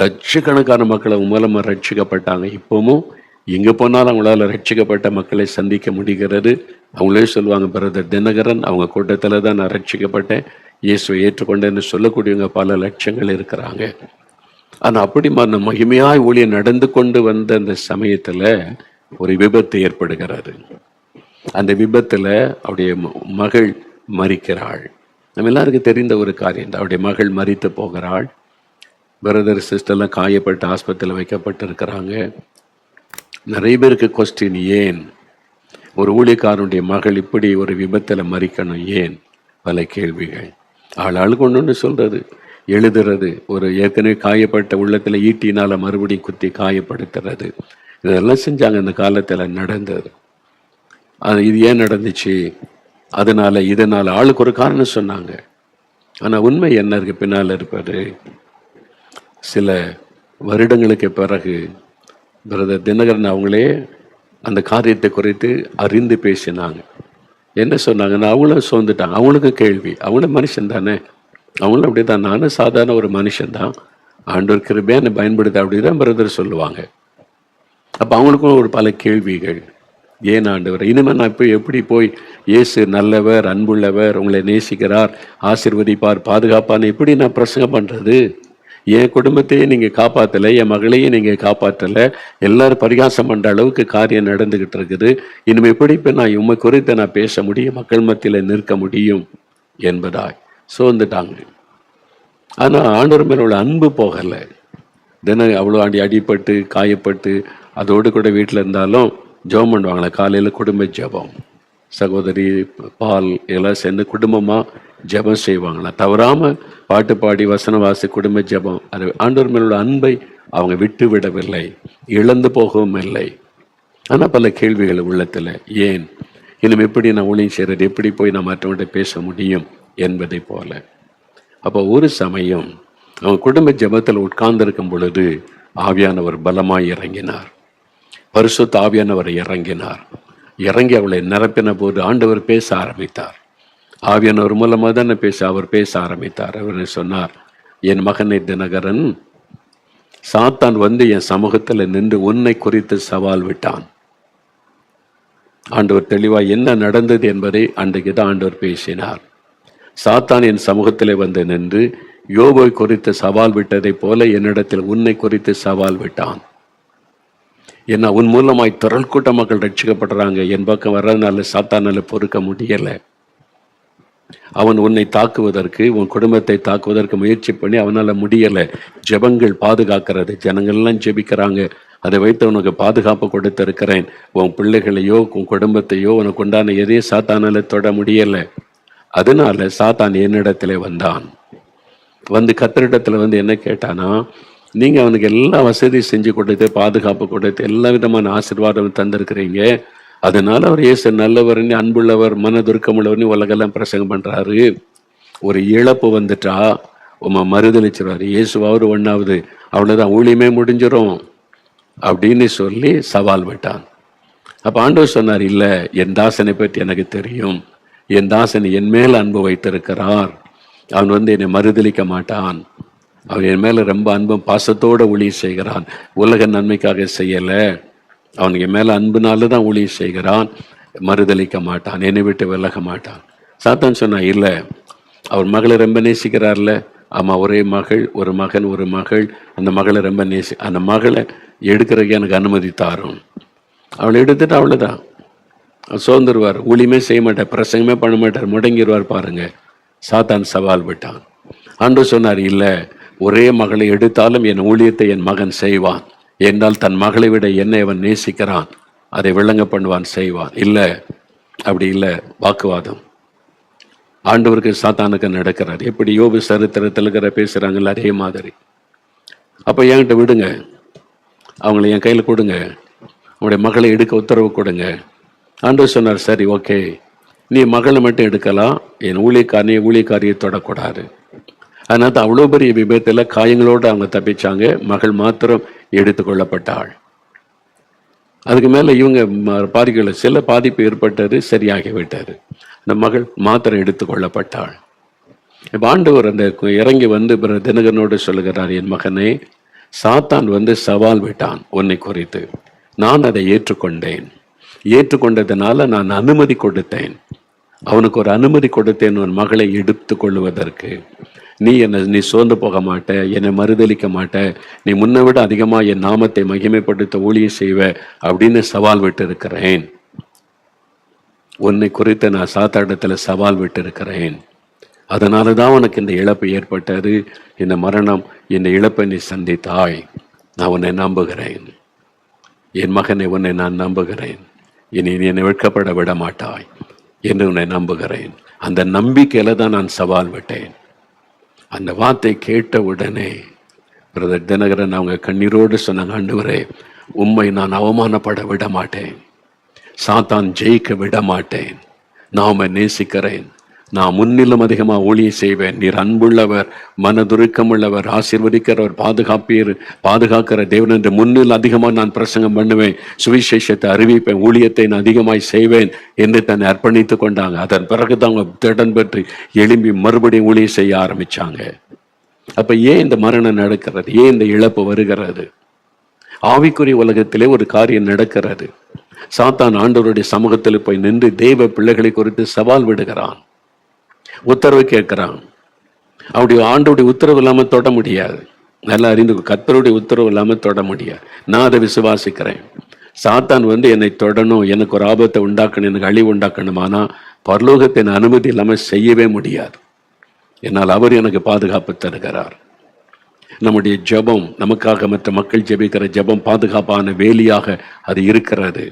லட்சக்கணக்கான மக்களை மூலமா ரட்சிக்கப்பட்டாங்க. இப்பவும் எங்க போனாலும் அவங்களால ரட்சிக்கப்பட்ட மக்களை சந்திக்க முடிகிறது. அவங்களே சொல்லுவாங்க, பிரதர் தினகரன் அவங்க கூட்டத்துல தான் நான் ரட்சிக்கப்பட்டேன், இயேசுவை ஏற்றுக்கொண்டேன்னு சொல்லக்கூடியவங்க பல லட்சங்கள் இருக்கிறாங்க. ஆனா அப்படி மகிமையாய் ஊழியம் நடந்து கொண்டு வந்த அந்த சமயத்துல ஒரு விபத்து ஏற்படுகிறது. அந்த விபத்துல அவருடைய மகள் மரிக்கிறாள். நம்ம எல்லாருக்கும் தெரிந்த ஒரு காரியம். அவருடைய மகள் மரித்து போகிறாள். பிரதர் சிஸ்டர்லாம் காயப்பட்டு ஆஸ்பத்திரியில் வைக்கப்பட்டு இருக்கிறாங்க. நிறைய பேருக்கு கொஸ்டின், ஏன் ஒரு ஊழியக்காரனுடைய மகள் இப்படி ஒரு விபத்துல மரிக்கணும், ஏன்? பல கேள்விகள். ஆள் கொண்டு சொல்றது, எழுதுறது, ஒரு ஏற்கனவே காயப்பட்ட உள்ளத்துல ஈட்டினால மறுபடியும் குத்தி காயப்படுத்துறது, இதெல்லாம் செஞ்சாங்க. அந்த காலத்துல நடந்தது. இது ஏன் நடந்துச்சு, அதனால இதனால ஆளுக்கு ஒரு காரணம் சொன்னாங்க. ஆனா உண்மை என்ன இருக்கு பின்னால இருப்பது? சில வருடங்களுக்கு பிறகு பிரதர் தினகரன் அவங்களே அந்த காரியத்தை குறித்து அறிந்து பேசினாங்க. என்ன சொன்னாங்கன்னா, அவங்களும் சோர்ந்துட்டாங்க. அவங்களுக்கும் கேள்வி. அவங்களும் மனுஷன் தானே, அவங்களும் அப்படிதான். நானும் சாதாரண ஒரு மனுஷன் தான், ஆண்டவர் கிருபையா என்னை பயன்படுத்த அப்படிதான் பிரதர் சொல்லுவாங்க. அப்ப அவங்களுக்கும் ஒரு பல கேள்விகள். ஏன் ஆண்டவர், இனிமேல் நான் இப்போ எப்படி போய் இயேசு நல்லவர், அன்புள்ளவர், உங்களை நேசிக்கிறார், ஆசீர்வதிப்பார், பாதுகாப்பான்னு எப்படி நான் பிரசங்கம் பண்றது? என் குடும்பத்தையே நீங்க காப்பாத்தல, என் மகளையும் நீங்க காப்பாற்றல, எல்லாரும் பரிகாசம் பண்ற அளவுக்கு காரியம் நடந்துகிட்டு இருக்குது. இனிமே எப்படி இப்ப நான் உண்மை குறித்து நான் பேச முடியும், மக்கள் மத்தியில நிற்க முடியும் என்பதாய் சோர்ந்துட்டாங்க. ஆனா ஆண்டவர் மேல உள்ள அன்பு போகல. தினம் அவ்வளோ அடிப்பட்டு காயப்பட்டு அதோடு கூட வீட்டில் இருந்தாலும் ஜெபம் பண்ணுவாங்களே, காலையில குடும்ப ஜெபம், சகோதரி பால் எல்லாம் சேர்ந்து குடும்பமா ஜெபம் செய்வாங்களா, தவறாம பாட்டு பாடி வசன வாசி குடும்ப ஜெபம். அது ஆண்டவர் மேலோட அன்பை அவங்க விட்டு விடவில்லை, இழந்து போகவும் இல்லை. ஆனா பல கேள்விகள் உள்ளத்துல, ஏன் இன்னும் எப்படி நான் ஊழியம் செய்யறது, எப்படி போய் நான் மற்றவங்கள்ட்ட பேச முடியும் என்பதை போல. அப்போ ஒரு சமயம் அவன் குடும்ப ஜெபத்தில் உட்கார்ந்திருக்கும் பொழுது ஆவியானவர் பலமாய் இறங்கினார். பரிசுத்த ஆவியானவர் இறங்கினார். இறங்கி அவளை நிரப்பின போது ஆண்டவர் பேச ஆரம்பித்தார். ஆவியானவர் மூலமாக தானே அவர் பேச ஆரம்பித்தார். அவர் சொன்னார், என் மகனை தினகரன், சாத்தான் வந்து என் சமூகத்தில் நின்று உன்னை குறித்து சவால் விட்டான். ஆண்டவர் தெளிவாய் என்ன நடந்தது என்பதை அன்றைக்கு தான் ஆண்டவர் பேசினார். சாத்தான் என் சமூகத்திலே வந்து நின்று யோபை குறித்து சவால் விட்டதை போல என்னிடத்தில் உன்னை குறித்து சவால் விட்டான். ஏன்னா உன் மூலமாய் திரள் கூட்ட மக்கள் ரட்சிக்கப்படுறாங்க. என் பக்கம் வர்றதுனால சாத்தானால பொறுக்க முடியல. அவன் உன்னை தாக்குவதற்கு, உன் குடும்பத்தை தாக்குவதற்கு முயற்சி பண்ணி அவனால முடியல. ஜெபங்கள் பாதுகாக்கிறது, ஜனங்கள்லாம் ஜெபிக்கிறாங்க, அதை வைத்து உனக்கு பாதுகாப்பு கொடுத்திருக்கிறேன். உன் பிள்ளைகளையோ உன் குடும்பத்தையோ உனக்கு உண்டான எதையும் சாத்தானால தொட முடியல. அதனால சாத்தான் என்னிடத்துல வந்தான். வந்து கர்த்தரிடத்துல வந்து என்ன கேட்டானா, நீங்க அவனுக்கு எல்லா வசதி செஞ்சு கொடுத்து பாதுகாப்பு கொடுத்து எல்லா விதமான ஆசீர்வாதம் தந்திருக்கிறீங்க, அதனால அவர் இயேசு நல்லவர்னு, அன்புள்ளவர், மனதுருக்கமுள்ளவர்னு உலகெல்லாம் பிரசங்கம் பண்றாரு. ஒரு இழப்பு வந்துட்டா மறுதளிச்சிருவாரு. இயேசுவாவது ஒண்ணாவது, அவ்வளவுதான், ஊழியமே முடிஞ்சிடும் அப்படின்னு சொல்லி சவால் விட்டான். அப்ப ஆண்டவர் சொன்னார், இல்ல, என் தாசனை பற்றி எனக்கு தெரியும், என் தாசன் என் மேல் அன்பு வைத்திருக்கிறார், அவன் வந்து என்னை மறுதளிக்க மாட்டான், அவன் என் மேல ரொம்ப அன்பும் பாசத்தோட ஊழியம் செய்கிறான், உலக நன்மைக்காக செய்யல, அவனுக்கு என் மேல அன்புனால தான் ஊழியம் செய்கிறான், மறுதளிக்க மாட்டான், என்னை விட்டு விலக மாட்டான். சாத்தான் சொன்னா, இல்ல, அவர் மகளை ரொம்ப நேசிக்கிறார்ல, ஆமா, ஒரே மகள், ஒரு மகன், ஒரு மகள், அந்த மகளை ரொம்ப அந்த மகளை எடுக்கிறதுக்கு எனக்கு அனுமதி தாரும். அவளை எடுத்துட்டு அவ்வளவுதான், சோர்ந்துருவார், ஊழியமே செய்ய மாட்டார், பிரசங்கமே பண்ண மாட்டார், முடங்கிடுவார். பாருங்க, சாத்தான் சவால் விட்டான். ஆண்டவர் சொன்னார், இல்ல, ஒரே மகளை எடுத்தாலும் என் ஊழியத்தை என் மகன் செய்வான், என்றால் தன் மகளை விட என்னை அவன் நேசிக்கிறான், அதை விளங்க பண்ணுவான், செய்வான். இல்ல, அப்படி இல்லை, வாக்குவாதம் ஆண்டவருக்கு சாத்தானுக்கு நடக்கிறார். எப்படி யோபு சரித்திரத்தில் பேசுறாங்கல்ல, அதே மாதிரி. அப்ப என்கிட்ட விடுங்க, அவங்களை என் கையில் கொடுங்க, அவங்களுடைய மகளை எடுக்க உத்தரவு கொடுங்க. ஆண்டவர் சொன்னார், சரி, ஓகே, நீ மகளை மட்டும் எடுக்கலாம், என் ஊழியக்காரியை தொடக்கூடாது. அதனால தான் அவ்வளோ பெரிய விபத்தில் காயங்களோடு அவங்க தப்பிச்சாங்க. மகள் மாத்திரம் எடுத்துக்கொள்ளப்பட்டாள். அதுக்கு மேல இவங்க பாதிக்கல, சில பாதிப்பு ஏற்பட்டது, சரியாகி விட்டது. இந்த மகள் மாத்திரம் எடுத்துக்கொள்ளப்பட்டாள். இப்ப ஆண்டவர் அந்த இறங்கி வந்து தினகரனோடு சொல்லுகிறார், என் மகனே, சாத்தான் வந்து சவால் விட்டான் உன்னை குறித்து, நான் அதை ஏற்றுக்கொண்டேன், ஏற்றுக்கொண்டதுனால நான் அனுமதி கொடுத்தேன், அவனுக்கு ஒரு அனுமதி கொடுத்தேன் உன் மகளை எடுத்து கொள்வதற்கு. நீ சோர்ந்து போக மாட்ட, என்னை மறுதளிக்க மாட்ட, நீ முன்னை விட அதிகமா என் நாமத்தை மகிமைப்படுத்த ஊழியம் செய்வ அப்படின்னு சவால் விட்டு இருக்கிறேன். உன்னை குறித்து நான் சாத்தாடத்துல சவால் விட்டு இருக்கிறேன். அதனாலதான் உனக்கு இந்த இழப்பு ஏற்பட்டது, இந்த மரணம், இந்த இழப்பை நீ சந்தித்தாய். நான் உன்னை நம்புகிறேன், என் மகனை, உன்னை நான் நம்புகிறேன், இனி நீ என்னை வெட்கப்பட விட மாட்டாய் என்று உன்னை நம்புகிறேன். அந்த நம்பிக்கையில தான் நான் சவால் விட்டேன். அந்த வார்த்தை கேட்ட உடனே பிரதர் தினகரன் அவங்க கண்ணீரோடு சொன்னாங்க, ஆண்டவரே, உம்மை நான் அவமானப்பட விட மாட்டேன், சாத்தான் ஜெயிக்க விட மாட்டேன், நான் உம்மை நேசிக்கிறேன், நான் முன்னிலும் அதிகமாக ஊழியம் செய்வேன், நீர் அன்புள்ளவர், மனதுருக்கம் உள்ளவர், ஆசீர்வதிக்கிறவர், பாதுகாக்கிற தேவன் என்று முன்னில் அதிகமாக நான் பிரசங்கம் பண்ணுவேன், சுவிசேஷத்தை அறிவிப்பேன், ஊழியத்தை நான் அதிகமாய் செய்வேன் என்று தன்னை அர்ப்பணித்து கொண்டாங்க. அதன் பிறகுதான் அவங்க திடன் பெற்று எழும்பி மறுபடியும் ஊழியம் செய்ய ஆரம்பிச்சாங்க. அப்ப ஏன் இந்த மரணம் நடக்கிறது? ஏன் இந்த இழப்பு வருகிறது? ஆவிக்குரிய உலகத்திலே ஒரு காரியம் நடக்கிறது. சாத்தான் ஆண்டவருடைய சமூகத்தில் போய் நின்று தேவ பிள்ளைகளை குறித்து சவால் விடுகிறான், உத்தரவு கேட்கிறான். அவருடைய ஆண்டோடைய உத்தரவு இல்லாம தொட முடியாது. நல்லா அறிந்து, கர்த்தருடைய உத்தரவு இல்லாம தொட முடியாது. நான் அதை விசுவாசிக்கிறேன். சாத்தான் என்னை தொடணும், எனக்கு ஒரு ஆபத்தை உண்டாக்கணும், எனக்கு அழிவு உண்டாக்கணும், ஆனா பரலோகத்தின் அனுமதி இல்லாம செய்யவே முடியாது. என்னால் அவர் எனக்கு பாதுகாப்பு தருகிறார். நம்முடைய ஜெபம், நமக்காக மற்ற மக்கள் ஜெபிக்கிற ஜெபம் பாதுகாப்பான வேலியாக அது இருக்கிறது.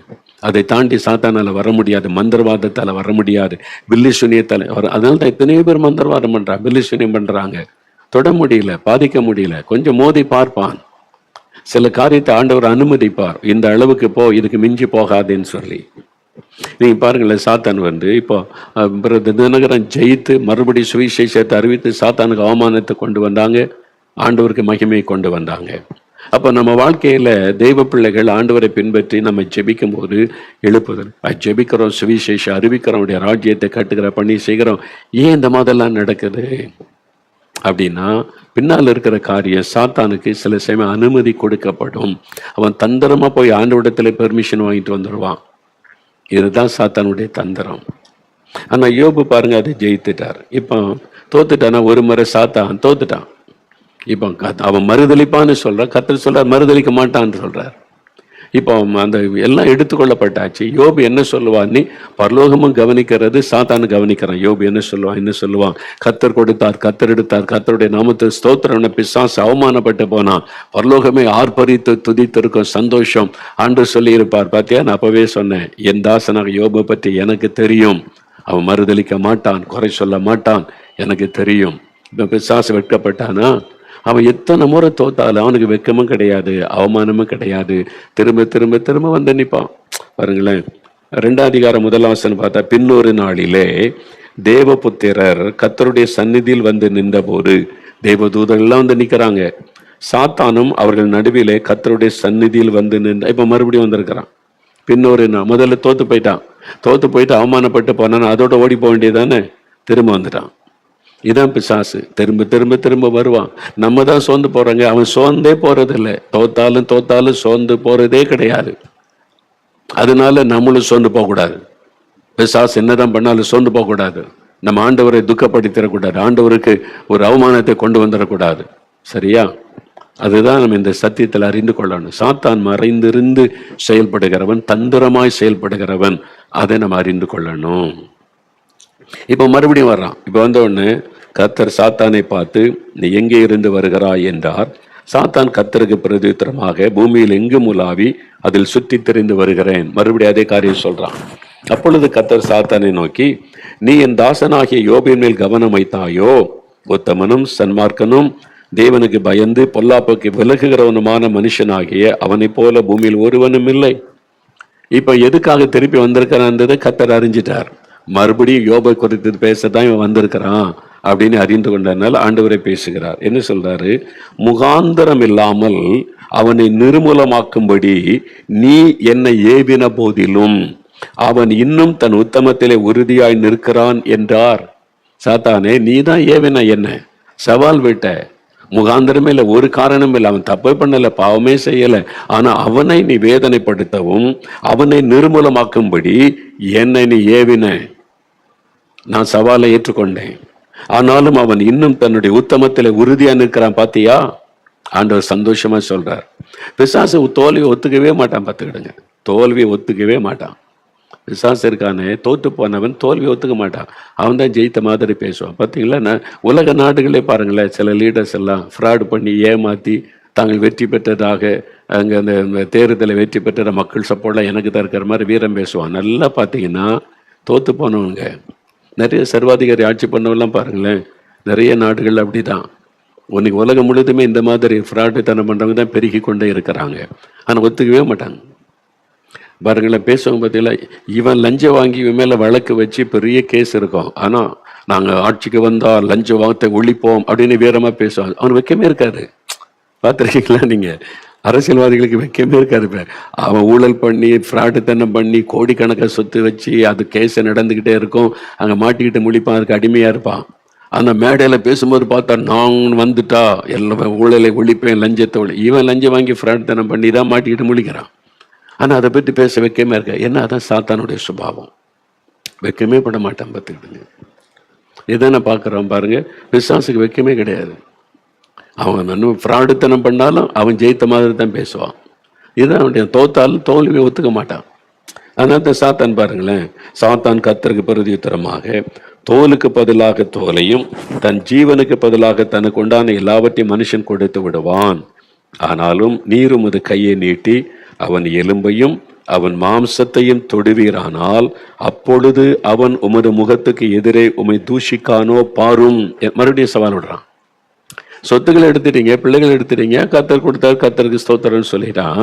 அதை தாண்டி சாத்தானால வர முடியாது, மந்திரவாதத்தால வர முடியாது, பில்லி சுனியத்தால அதனால தான் எத்தனையோ பேர் மந்திரவாதம் பண்றாங்க, பில்லி சுனியம் பண்றாங்க. தொட முடியல, பாதிக்க முடியல. கொஞ்சம் மோதி பார்ப்பான், சில காரியத்தை ஆண்டவர் அனுமதிப்பார், இந்த அளவுக்கு போ, இதுக்கு மிஞ்சி போகாதுன்னு சொல்லி. நீங்க பாருங்களேன், சாத்தான் இப்போ தினகரன் ஜெயித்து மறுபடியும் சுவிசேஷத்தை அறிவித்து சாத்தானுக்கு அவமானத்தை கொண்டு வந்தாங்க, ஆண்டவருக்கு மகிமையை கொண்டு வந்தாங்க. அப்ப நம்ம வாழ்க்கையில தெய்வ பிள்ளைகள் ஆண்டவரை பின்பற்றி நம்ம ஜெபிக்கும் போது எழுப்புதல் ஜெபிக்கிறோம், சுவிசேஷம் அறிவிக்கிறோம், ராஜ்யத்தை கட்டுகிற பண்ணி செய்கிறோம். ஏன் இந்த மாதிரிலாம் நடக்குது அப்படின்னா, பின்னால் இருக்கிற காரியம் சாத்தானுக்கு சில சமயம் அனுமதி கொடுக்கப்படும். அவன் தந்திரமா போய் ஆண்டவரிடத்துல பெர்மிஷன் வாங்கிட்டு வந்துடுவான். இதுதான் சாத்தானுடைய தந்திரம். ஆனா யோபு பாருங்க, அதை ஜெயித்துட்டார். இப்போ தோத்துட்டானா, ஒரு முறை சாத்தான் தோத்துட்டான். இப்போ அவன் மறுதளிப்பான்னு சொல்ற, கர்த்தர் சொல்றார் மறுதளிக்க மாட்டான்னு சொல்றார். இப்போ அந்த எல்லாம் எடுத்துக்கொள்ளப்பட்டாச்சு. யோபு என்ன சொல்லுவான்? நீ பரலோகமும் கவனிக்கிறது, சாத்தானு கவனிக்கிறான். யோபு என்ன சொல்லுவான்? கர்த்தர் கொடுத்தார், கர்த்தர் எடுத்தார், கர்த்தருடைய நாமத்தை ஸ்தோத்திரம், பிசாசு அவமானப்பட்டு போனான், பரலோகமே ஆர்ப்பரித்து துதித்திருக்கும், சந்தோஷம் ஆண்டு சொல்லி இருப்பார். பாத்தியா, நான் அப்பவே சொன்னேன், என் தாசனாக யோபை பற்றி எனக்கு தெரியும், அவன் மறுதளிக்க மாட்டான், குறை சொல்ல மாட்டான், எனக்கு தெரியும். இப்போ பிசாசு வெட்கப்பட்டானா, அவன் எத்தனை முறை தோத்தாலும் அவனுக்கு வெக்கமும் கிடையாது, அவமானமும் கிடையாது, திரும்ப திரும்ப திரும்ப வந்து நிற்பான். பாருங்களேன், 2ஆம் அதிகாரம் 1ஆம் வசனம் பார்த்தா, பின்னொரு நாளிலே தேவபுத்திரர் கர்த்தருடைய சந்நிதியில் வந்து நின்ற போது, தேவதூதர்கள்லாம் வந்து நிற்கிறாங்க, சாத்தானும் அவர்கள் நடுவிலே கர்த்தருடைய சந்நிதியில் வந்து நின்ற. இப்ப மறுபடியும் வந்திருக்கிறான். பின்னொரு நாள், முதல்ல தோத்து போயிட்டு அவமானப்பட்டு போனான், அதோட ஓடி போக வேண்டியதானே, திரும்ப வந்துட்டான். இதான் பிசாசு, திரும்ப திரும்ப திரும்ப வருவான். நம்ம தான் சோர்ந்து போறாங்க, அவன் சோர்ந்தே போறதில்லை. தோத்தாலும் சோர்ந்து போறதே கிடையாது. அதனால நம்மளும் சோர்ந்து போகக்கூடாது. பிசாசு என்னதான் பண்ணாலும் சோர்ந்து போகக்கூடாது. நம்ம ஆண்டவரை துக்கப்படுத்திடக்கூடாது, ஆண்டவருக்கு ஒரு அவமானத்தை கொண்டு வந்துடக்கூடாது. சரியா? அதுதான் நம்ம இந்த சத்தியத்தில் அறிந்து கொள்ளணும். சாத்தான் மறைந்திருந்து செயல்படுகிறவன், தந்திரமாய் செயல்படுகிறவன், அதை நம்ம அறிந்து கொள்ளணும். இப்ப மறுபடியும் வர்றான். இப்ப வந்த உடனே கர்த்தர் சாத்தானை பார்த்து, நீ எங்கே இருந்து வருகிறாய் என்றார். சாத்தான் கர்த்தருக்கு பிரதியுத்தரமாக, பூமியில் எங்கும் உலாவி அதில் சுற்றி திரிந்து வருகிறேன். மறுபடியும் அதே காரியம் சொல்றான். அப்பொழுது கர்த்தர் சாத்தானை நோக்கி, நீ என் தாசனாகிய யோபின் மேல் கவனம் வைத்தாயோ? உத்தமனும் சன்மார்க்கனும் தேவனுக்கு பயந்து பொல்லாப்புக்கு விலகுகிறவனுமான மனுஷனாகிய அவனை போல பூமியில் ஒருவனும் இல்லை. இப்ப எதுக்காக திருப்பி வந்திருக்கிறான்றதை கர்த்தர் அறிஞ்சிட்டார். மறுபடியும் யோபை குறித்து பேசத்தான் இவன் வந்திருக்கிறான் அப்படின்னு அறிந்து கொண்டனால ஆண்டவரை பேசுகிறார். என்ன சொல்றாரு? முகாந்தரம் இல்லாமல் அவனை நிர்மூலமாக்கும்படி நீ என்னை ஏவின போதிலும் அவன் இன்னும் தன் உத்தமத்திலே உறுதியாய் நிற்கிறான் என்றார். சாத்தானே, நீ தான் ஏவின, என்ன சவால் விட்ட, முகாந்திரமே இல்லை, ஒரு காரணம் இல்லை, அவன் தப்பே பண்ணல, பாவமே செய்யல, ஆனா அவனை நீ வேதனைப்படுத்தவும் அவனை நிர்மூலமாக்கும்படி என்னை நீ ஏவின. நான் சவாலை ஏற்றுக்கொண்டேன், ஆனாலும் அவன் இன்னும் தன்னுடைய உத்தமத்திலே உறுதியா நிற்கிறான். பாத்தியா? ஆண்டவர் சந்தோஷமா சொல்றார். பிசாசு தோல்வியை ஒத்துக்கவே மாட்டான். பார்த்துக்கிடுங்க, தோல்வியை ஒத்துக்கவே மாட்டான். பிசாசு இருக்கானே, தோத்து போனவன் தோல்வியை ஒத்துக்க மாட்டான். அவன் தான் ஜெயித்த மாதிரி பேசுவான். பார்த்தீங்களா, உலக நாடுகளே பாருங்களேன், சில லீடர்ஸ் எல்லாம் ஃப்ராடு பண்ணி ஏமாத்தி தாங்கள் வெற்றி பெற்றதாக, அங்கே அந்த தேர்தலில் வெற்றி பெற்ற மக்கள் சப்போர்ட்லாம் எனக்கு தான் இருக்கிற மாதிரி வீரம் பேசுவான். நல்லா பார்த்தீங்கன்னா தோத்து போனவங்க, நிறைய சர்வாதிகாரி ஆட்சி பண்ணவெல்லாம் பாருங்களேன், நிறைய நாடுகள் அப்படிதான். இன்னைக்கு உலகம் முழுதுமே இந்த மாதிரி ஃப்ராடுத்தனம் பண்ணுறவங்க தான் பெருகி கொண்டே இருக்கிறாங்க. ஆனால் ஒத்துக்கவே மாட்டாங்க. பாருங்களேன், பேசுவாங்க பார்த்தீங்களா, இவன் லஞ்சம் வாங்கி இவன் மேலே வழக்கு வச்சு பெரிய கேஸ் இருக்கும். ஆனால் நாங்கள் ஆட்சிக்கு வந்தால் லஞ்ச வாங்கத்தை ஒழிப்போம் அப்படின்னு வீரமா பேசுவாங்க. அவன் வெக்கமே இருக்காது. பார்த்துருக்கீங்களா நீங்க? அரசியல்வாதிகளுக்கு வெக்கமே இருக்காது. அவன் ஊழல் பண்ணி ஃப்ராடுத்தனம் பண்ணி கோடிக்கணக்காக சொத்து வச்சு அது கேஸ் நடந்துக்கிட்டே இருக்கும். அங்கே மாட்டிக்கிட்டு முழிப்பான், அதுக்கு அடிமையா இருப்பான். அந்த மேடையில் பேசும்போது பார்த்தா நான் வந்துட்டா எல்லாம் ஊழலை ஒழிப்பேன், லஞ்சத்தை இவன் லஞ்சம் வாங்கி ஃப்ராடுத்தனம் பண்ணி தான் மாட்டிக்கிட்டு முழிக்கிறான். ஆனால் அதை பற்றி பேச வெக்கமே இருக்க. ஏன்னா அதான் சாத்தானுடைய சுபாவம். வெக்கமே பட மாட்டான். பார்த்துக்கிட்டுங்க, இதான பார்க்குறான் பாருங்க. பிசாசுக்கு வெக்கமே கிடையாது. அவன் இன்னும் ஃப்ராடுத்தனம் பண்ணாலும் அவன் ஜெயித்த மாதிரி தான் பேசுவான். இதுதான் அவனுடைய தோத்தாலும் தோல்வியை ஒத்துக்க மாட்டான். அதனால தான் சாத்தான் பாருங்களேன், சாத்தான் கர்த்தருக்கு பிரதியுத்தரமாக தோலுக்கு பதிலாக தோலையும் தன் ஜீவனுக்கு பதிலாக தனக்கு உண்டான எல்லாவற்றையும் மனுஷன் கொடுத்து விடுவான். ஆனாலும் நீர் உமது கையை நீட்டி அவன் எலும்பையும் அவன் மாம்சத்தையும் தொடுவீரானால் அப்பொழுது அவன் உமது முகத்துக்கு எதிரே உமை தூஷிக்கானோ பாரும். மறுபடியும் சவால் விடுறான். சொத்துக்களை எடுத்துட்டீங்க, பிள்ளைகள் எடுத்துட்டீங்க, கர்த்தர் கொடுத்தாரு, கர்த்தருக்கு ஸ்தோத்திரம்னு சொல்லிட்டான்.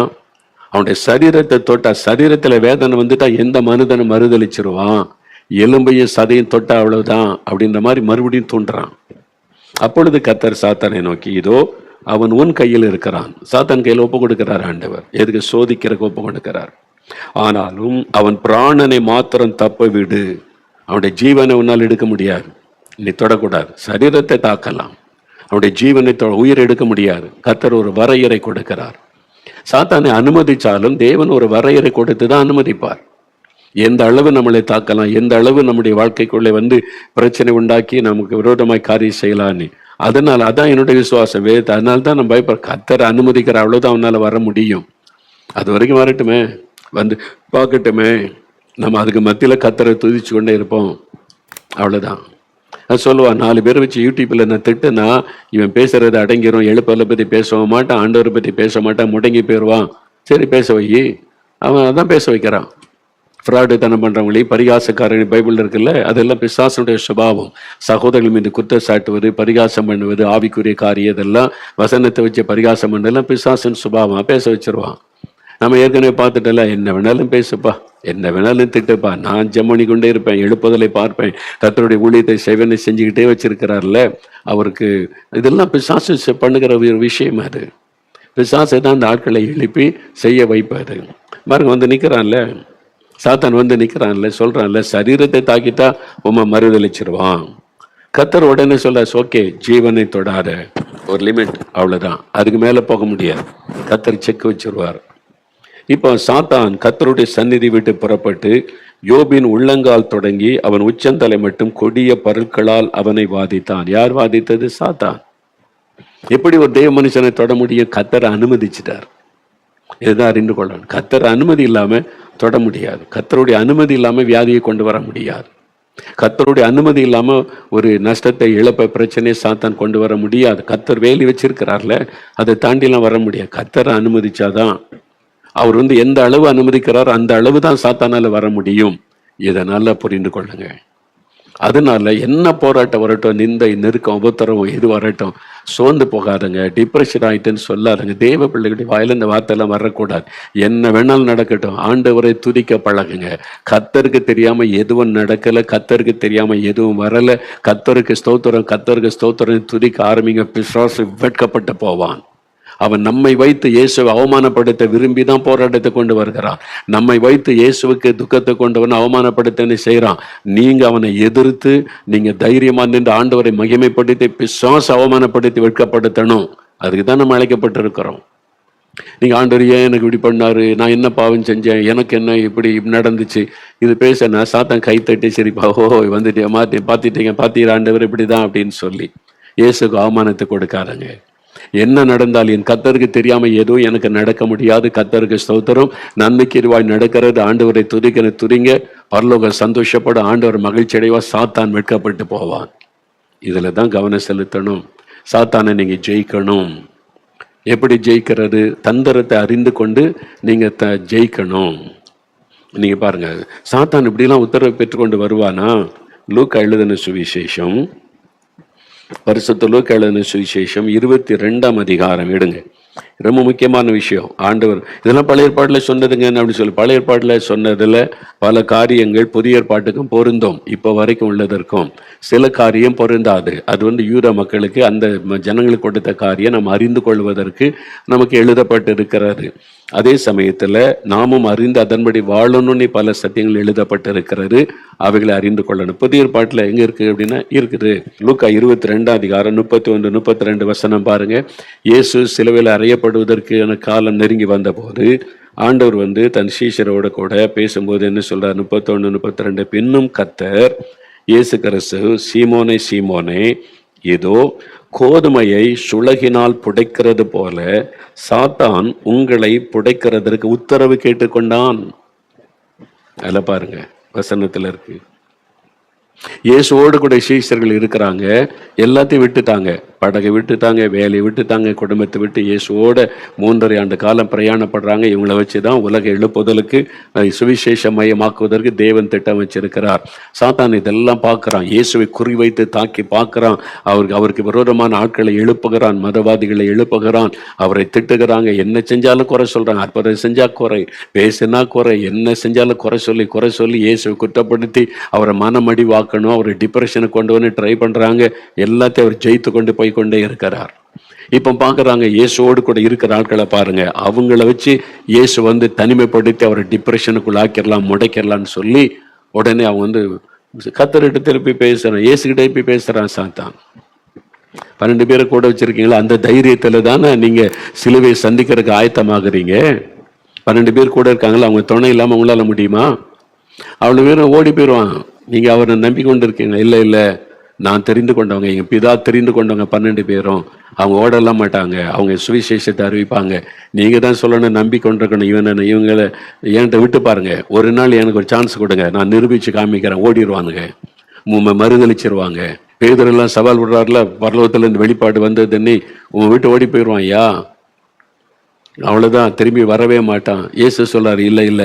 அவனுடைய சரீரத்தை தொட்டா, சரீரத்துல வேதனை வந்துட்டா எந்த மனிதனை மறுதளிச்சிருவான். எலும்பையும் சதையும் தொட்டா அவ்வளவுதான் அப்படின்ற மாதிரி மறுபடியும் தூண்டுறான். அப்பொழுது கர்த்தர் சாத்தானை நோக்கி, இதோ அவன் உன் கையில் இருக்கிறான். சாத்தான் கையில் ஒப்பு கொடுக்கிறார் ஆண்டவர். எதுக்கு? சோதிக்கிறக்கு ஒப்பு கொடுக்கிறார். ஆனாலும் அவன் பிராணனை மாத்திரம் தப்ப விடு. அவனுடைய ஜீவனை உன்னால் எடுக்க முடியாது. நீ தொடக்கூடாது. சரீரத்தை தாக்கலாம், அவனுடைய ஜீவனை உயிர் எடுக்க முடியாது. கர்த்தர் ஒரு வரையறை கொடுக்கிறார். சாத்தானை அனுமதிச்சாலும் தேவன் ஒரு வரையறை கொடுத்து தான் அனுமதிப்பார். எந்த அளவு நம்மளை தாக்கலாம், எந்த அளவு நம்முடைய வாழ்க்கைக்குள்ளே வந்து பிரச்சனை உண்டாக்கி நமக்கு விரோதமாய் காரியம் செய்யலான்னு. அதனால அதான் என்னுடைய விசுவாசம். அதனால தான் நம்ம பயப்பட. கர்த்தர் அனுமதிக்கிற அவ்வளவுதான் அவனால வர முடியும். அது வரைக்கும் வரட்டுமே, வந்து பார்க்கட்டுமே. நம்ம அதுக்கு மத்தியில கர்த்தரை துதிச்சு கொண்டே இருப்போம். அவ்வளவுதான். சொல்லுவான், 4 பேரை வச்சு யூடியூப்ல நான் திட்டுனா இவன் பேசுறது அடங்கிரும். எழுப்பலை பத்தி பேச மாட்டான், ஆண்டவரை பத்தி பேச மாட்டான், முடங்கி போயிடுவான். சரி பேச வை. அவன் அதான் பேச வைக்கிறான். ஃப்ராடு தனம் பண்றவங்களையும் பரிகாசக்காரங்க பைபிள் இருக்குல்ல, அதெல்லாம் பிசாசனுடைய சுபாவம். சகோதரர்கள் மீது குற்றம் சாட்டுவது, பரிகாசம் பண்ணுவது, ஆவிக்குரிய காரியம், இதெல்லாம் வசனத்தை வச்சு பரிகாசம் பண்ணலாம் பிசாசன் சுபாவம். பேச வச்சிருவான். நம்ம ஏற்கனவே பார்த்துட்டல, என்ன வேணாலும் பேசுப்பா, என்ன வேணாலும் திட்டுப்பா, நான் ஜெபம் கொண்டே இருப்பேன், எழுப்புதலை பார்ப்பேன், கர்த்தருடைய ஊழியத்தை சேவனை செஞ்சுக்கிட்டே வச்சிருக்கிறார்ல அவருக்கு. இதெல்லாம் பிசாசு பண்ணுகிற ஒரு விஷயம். அது பிசாசை தான் அந்த ஆட்களை எழுப்பி செய்ய வைப்பாரு. பாருங்க, வந்து நிற்கிறான்ல சாத்தான், வந்து நிற்கிறான்ல, சொல்றான்ல, சரீரத்தை தாக்கிட்டா உம்மை மறுதளிச்சிருவான். கர்த்தர் உடனே சொல்ல, ஓகே, ஜீவனை தொடாத, ஒரு லிமிட், அவ்வளவுதான், அதுக்கு மேல போக முடியாது. கர்த்தர் செக் வச்சிருவார். இப்போ சாத்தான் கர்த்தருடைய சந்நிதி விட்டு புறப்பட்டு யோபின் உள்ளங்கால் தொடங்கி அவன் உச்சந்தலை மட்டும் கொடிய பருக்களால் அவனை வாதித்தான். யார் வாதித்தது? சாத்தான். எப்படி ஒரு தேவ மனுஷனை தொட முடியும்? கர்த்தரை அனுமதிச்சிட்டார். இதுதான் அறிந்து கொள்ளணும். கர்த்தர் அனுமதி இல்லாம தொட முடியாது. கர்த்தருடைய அனுமதி இல்லாம வியாதியை கொண்டு வர முடியாது. கர்த்தருடைய அனுமதி இல்லாம ஒரு நஷ்டத்தை, இழப்ப, பிரச்சனையை சாத்தான் கொண்டு வர முடியாது. கர்த்தர் வேலி வச்சிருக்கிறார்ல, அதை தாண்டிலாம் வர முடியாது. கர்த்தரை அனுமதிச்சாதான். அவர் வந்து எந்த அளவு அனுமதிக்கிறார் அந்த அளவு தான் சாத்தானால வர முடியும். இதை நல்லா புரிந்து கொள்ளுங்க. அதனால என்ன போராட்டம் வரட்டும், நிந்தை, நெருக்கம், உபத்திரவம் எது வரட்டும், சோர்ந்து போகாதுங்க, டிப்ரெஷன் ஆயிட்டுன்னு சொல்லாதுங்க. தேவ பிள்ளைகளுடைய வாயில இந்த வார்த்தையெல்லாம் வரக்கூடாது. என்ன வேணாலும் நடக்கட்டும், ஆண்டவரை துதிக்க பழகுங்க. கர்த்தருக்கு தெரியாம எதுவும் நடக்கல, கர்த்தருக்கு தெரியாம எதுவும் வரல. கர்த்தருக்கு ஸ்தோத்திரம், கர்த்தருக்கு ஸ்தோத்திரம் துதிக்க ஆரம்பிங்க. பிசாசு வெட்கப்பட்டு போவான். அவன் நம்மை வைத்து இயேசுவை அவமானப்படுத்த விரும்பி தான் போராட்டத்தை கொண்டு வருகிறான். நம்மை வைத்து இயேசுவுக்கு துக்கத்தை கொண்டவன் அவமானப்படுத்த செய்யறான். நீங்க அவனை எதிர்த்து நீங்க தைரியமா நின்று ஆண்டவரை மகிமைப்படுத்தி பிசாசு அவமானப்படுத்தி வெட்கப்படுத்தணும். அதுக்கு தான் நம்ம அழைக்கப்பட்டிருக்கிறோம். நீங்க ஆண்டவர் ஏன் எனக்கு இப்படி பண்ணாரு, நான் என்ன பாவம் செஞ்சேன், எனக்கு என்ன இப்படி நடந்துச்சு, இது பேச சாத்தான் கை தட்டி சரிப்பா, ஓ வந்துட்டே மாத்தி பாத்தீங்க ஆண்டவர் இப்படிதான் அப்படின்னு சொல்லி இயேசுக்கு அவமானத்தை கொடுக்காதங்க. என்ன நடந்தால் என் கர்த்தருக்கு தெரியாம எதுவும் எனக்கு நடக்க முடியாது. கர்த்தருக்கு ஸ்தோத்திரம், நன்மைக்கு இதுவாய் நடக்கிறது. ஆண்டவரை துதிங்க, பரலோக சந்தோஷப்படும், ஆண்டவர் மகிழ்ச்சி அடைவா, சாத்தான் வெட்கப்பட்டு போவான். இதுல தான் கவனம் செலுத்தணும். சாத்தானை நீங்க ஜெயிக்கணும். எப்படி ஜெயிக்கிறது? தந்திரத்தை அறிந்து கொண்டு நீங்க ஜெயிக்கணும். நீங்க பாருங்க, சாத்தான் இப்படிலாம் உத்தரவு பெற்றுக்கொண்டு வருவானா? லூக்கா எழுதின சுவிசேஷம், பரிசுத்த லூக்கா எழுதின சுவிசேஷம் 22ஆம் அதிகாரம் எடுங்க. ரொம்ப முக்கியமான விஷயம். ஆண்டவர் இதெல்லாம் பழைய ஏற்பாட்டில் சொன்னதுங்க அப்படின்னு சொல்லி, பழைய ஏற்பாட்டில் சொன்னதுல பல காரியங்கள் புதிய ஏற்பாட்டுக்கும் பொருந்தும். இப்போ வரைக்கும் உள்ளதற்கும் சில காரியம் பொருந்தாது. அது யூத மக்களுக்கு அந்த ஜனங்களுக்கு கொடுத்த காரியம் நம்ம அறிந்து கொள்வதற்கு நமக்கு எழுதப்பட்டு இருக்கிறது. அதே சமயத்துல நாமும் அறிந்து அதன்படி வாழணும்னு பல சத்தியங்கள் எழுதப்பட்டிருக்கிறது. அவைகளை அறிந்து கொள்ளணும். புதிய ஏற்பாட்டுல எங்க இருக்கு அப்படின்னா இருக்குது. லூக்கா 22 அதிகாரம் 31 32 வசனம் பாருங்க. இயேசு சிலுவையில் அறையப்படுவதற்கு காலம் நெருங்கி வந்த போது ஆண்டவர் தன் சீஷரோட கூட பேசும்போது என்ன சொல்றார்? 31 32 பின்னும் கர்த்தர் இயேசு கிறிஸ்து, சீமோனே சீமோனே, இதோ கோதுமையை சுளகினால் புடைக்கிறது போல சாத்தான் உங்களை புடைக்கிறதற்கு உத்தரவு கேட்டுக்கொண்டான். அதில் பாருங்க, வசனத்துல இருக்கு. இயேசுவோடு கூட சீஷர்கள் இருக்கிறாங்க. எல்லாத்தையும் விட்டுட்டாங்க. படகை விட்டுட்டாங்க, வேலையை விட்டுட்டாங்க, குடும்பத்தை விட்டு இயேசுவோட 3.5 ஆண்டு காலம் பிரயாணப்படுறாங்க. இவங்களை வச்சுதான் உலக எழுப்புதலுக்கு சுவிசேஷ மையமாக்குவதற்கு தேவன் திட்டம் வச்சிருக்கிறார். சாத்தான் இதெல்லாம் பார்க்கிறான். இயேசுவை குறிவைத்து தாக்கி பார்க்கிறான். அவருக்கு விரோதமான ஆட்களை எழுப்புகிறான், மதவாதிகளை எழுப்புகிறான், அவரை திட்டுகிறாங்க. என்ன செஞ்சாலும் குறை சொல்றாங்க. அற்புதம் செஞ்சா குறை, பேசினா குறை, என்ன செஞ்சாலும் குறை சொல்லி இயேசுவை குற்றப்படுத்தி அவரை மனமடிவாக்கணும், அவரை டிப்ரெஷனுக்கு கொண்டு வந்து ட்ரை பண்றாங்க. எல்லாத்தையும் அவர் ஜெயித்து கொண்டு போய் கொண்டே இருக்கிறார். இப்ப பாக்குறாங்க, இயேசுவோடு கூட இருக்கிற ஆட்களை பாருங்க. அவங்கள வச்சு இயேசு தனிமைப்படுத்தி அவரை டிப்ரெஷனுக்குள்ள ஆக்கிடலாம், முடைக்கிடலான்னு சொல்லி உடனே அவங்க கர்த்தர்கிட்ட திருப்பி பேசுறான், இயேசு கிட்ட திருப்பி பேசுறான் சாத்தான். 12 பேரை கூட வச்சிருக்கீங்களா? அந்த தைரியத்துல தானே நீங்க சிலுவையை சந்திக்கிறதுக்கு ஆயத்தமாகறீங்க. 12 பேர் கூட இருக்காங்களா? அவங்க துணை இல்லாம உங்களால முடியுமா? அவ்வளவு பேரும் ஓடி போயிடுவான். நீங்க அவரை நம்பி கொண்டு இருக்கீங்க. இல்ல நான் தெரிந்து கொண்டவங்க, எங்க பிதா தெரிந்து கொண்டவங்க 12 பேரும். அவங்க ஓடலாம் மாட்டாங்க, அவங்க சுவிசேஷத்தை அறிவிப்பாங்க. நீங்க தான் சொல்லணும், நம்பி கொண்டிருக்கணும். இவங்களை என்கிட்ட விட்டு பாருங்க, ஒரு நாள் எனக்கு ஒரு சான்ஸ் கொடுங்க, நான் நிரூபிச்சு காமிக்கிறேன். ஓடிடுவானுங்க, மறுதளிச்சிருவாங்க. பேதுரெல்லாம் சவால் விடுறாருல, பரலோகத்துல இருந்து வெளிப்பாடு வந்ததுன்னு உன் வீட்டு ஓடி போயிடுவான். ஐயா அவ்வளவுதான், திரும்பி வரவே மாட்டான். இயேசு சொல்றாரு, இல்ல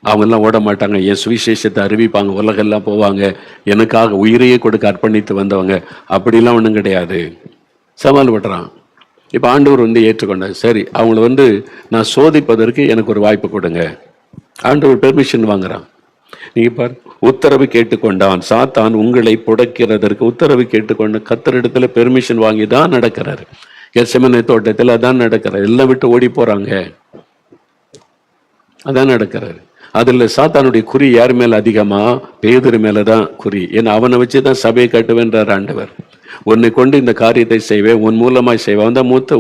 அவங்கெல்லாம் ஓட மாட்டாங்க, என் சுவிசேஷத்தை அறிவிப்பாங்க, உலகெல்லாம் போவாங்க, எனக்காக உயிரையே கொடுக்க அர்ப்பணித்து வந்தவங்க. அப்படிலாம் ஒன்றும் கிடையாது. சவால் விடுறான். இப்போ ஆண்டவர் ஏற்றுக்கொண்டார். சரி, அவங்கள நான் சோதிப்பதற்கு எனக்கு ஒரு வாய்ப்பு கொடுங்க. ஆண்டவர் பெர்மிஷன் வாங்குறான். நீங்க பாரு, உத்தரவு கேட்டுக்கொண்டான். சாத்தான் உங்களை புடைக்கிறதற்கு உத்தரவு கேட்டுக்கொண்ட கர்த்தரிடத்துல பெர்மிஷன் வாங்கி தான் நடக்கிறாரு. கெத்செமனே தோட்டத்தில் அதான் நடக்கிறார். எல்லாம் விட்டு ஓடி போறாங்க, அதான் நடக்கிறாரு. அதுல சாத்தானுடைய குறி யார் மேல அதிகமா? பேதுரு மேலதான் குறி. ஏன்னா அவனை வச்சுதான் சபையை கட்டுவேன்றார் ஆண்டவர். உன்னை கொண்டு இந்த காரியத்தை செய்வேன், உன் மூலமாய் செய்வேன். மூத்த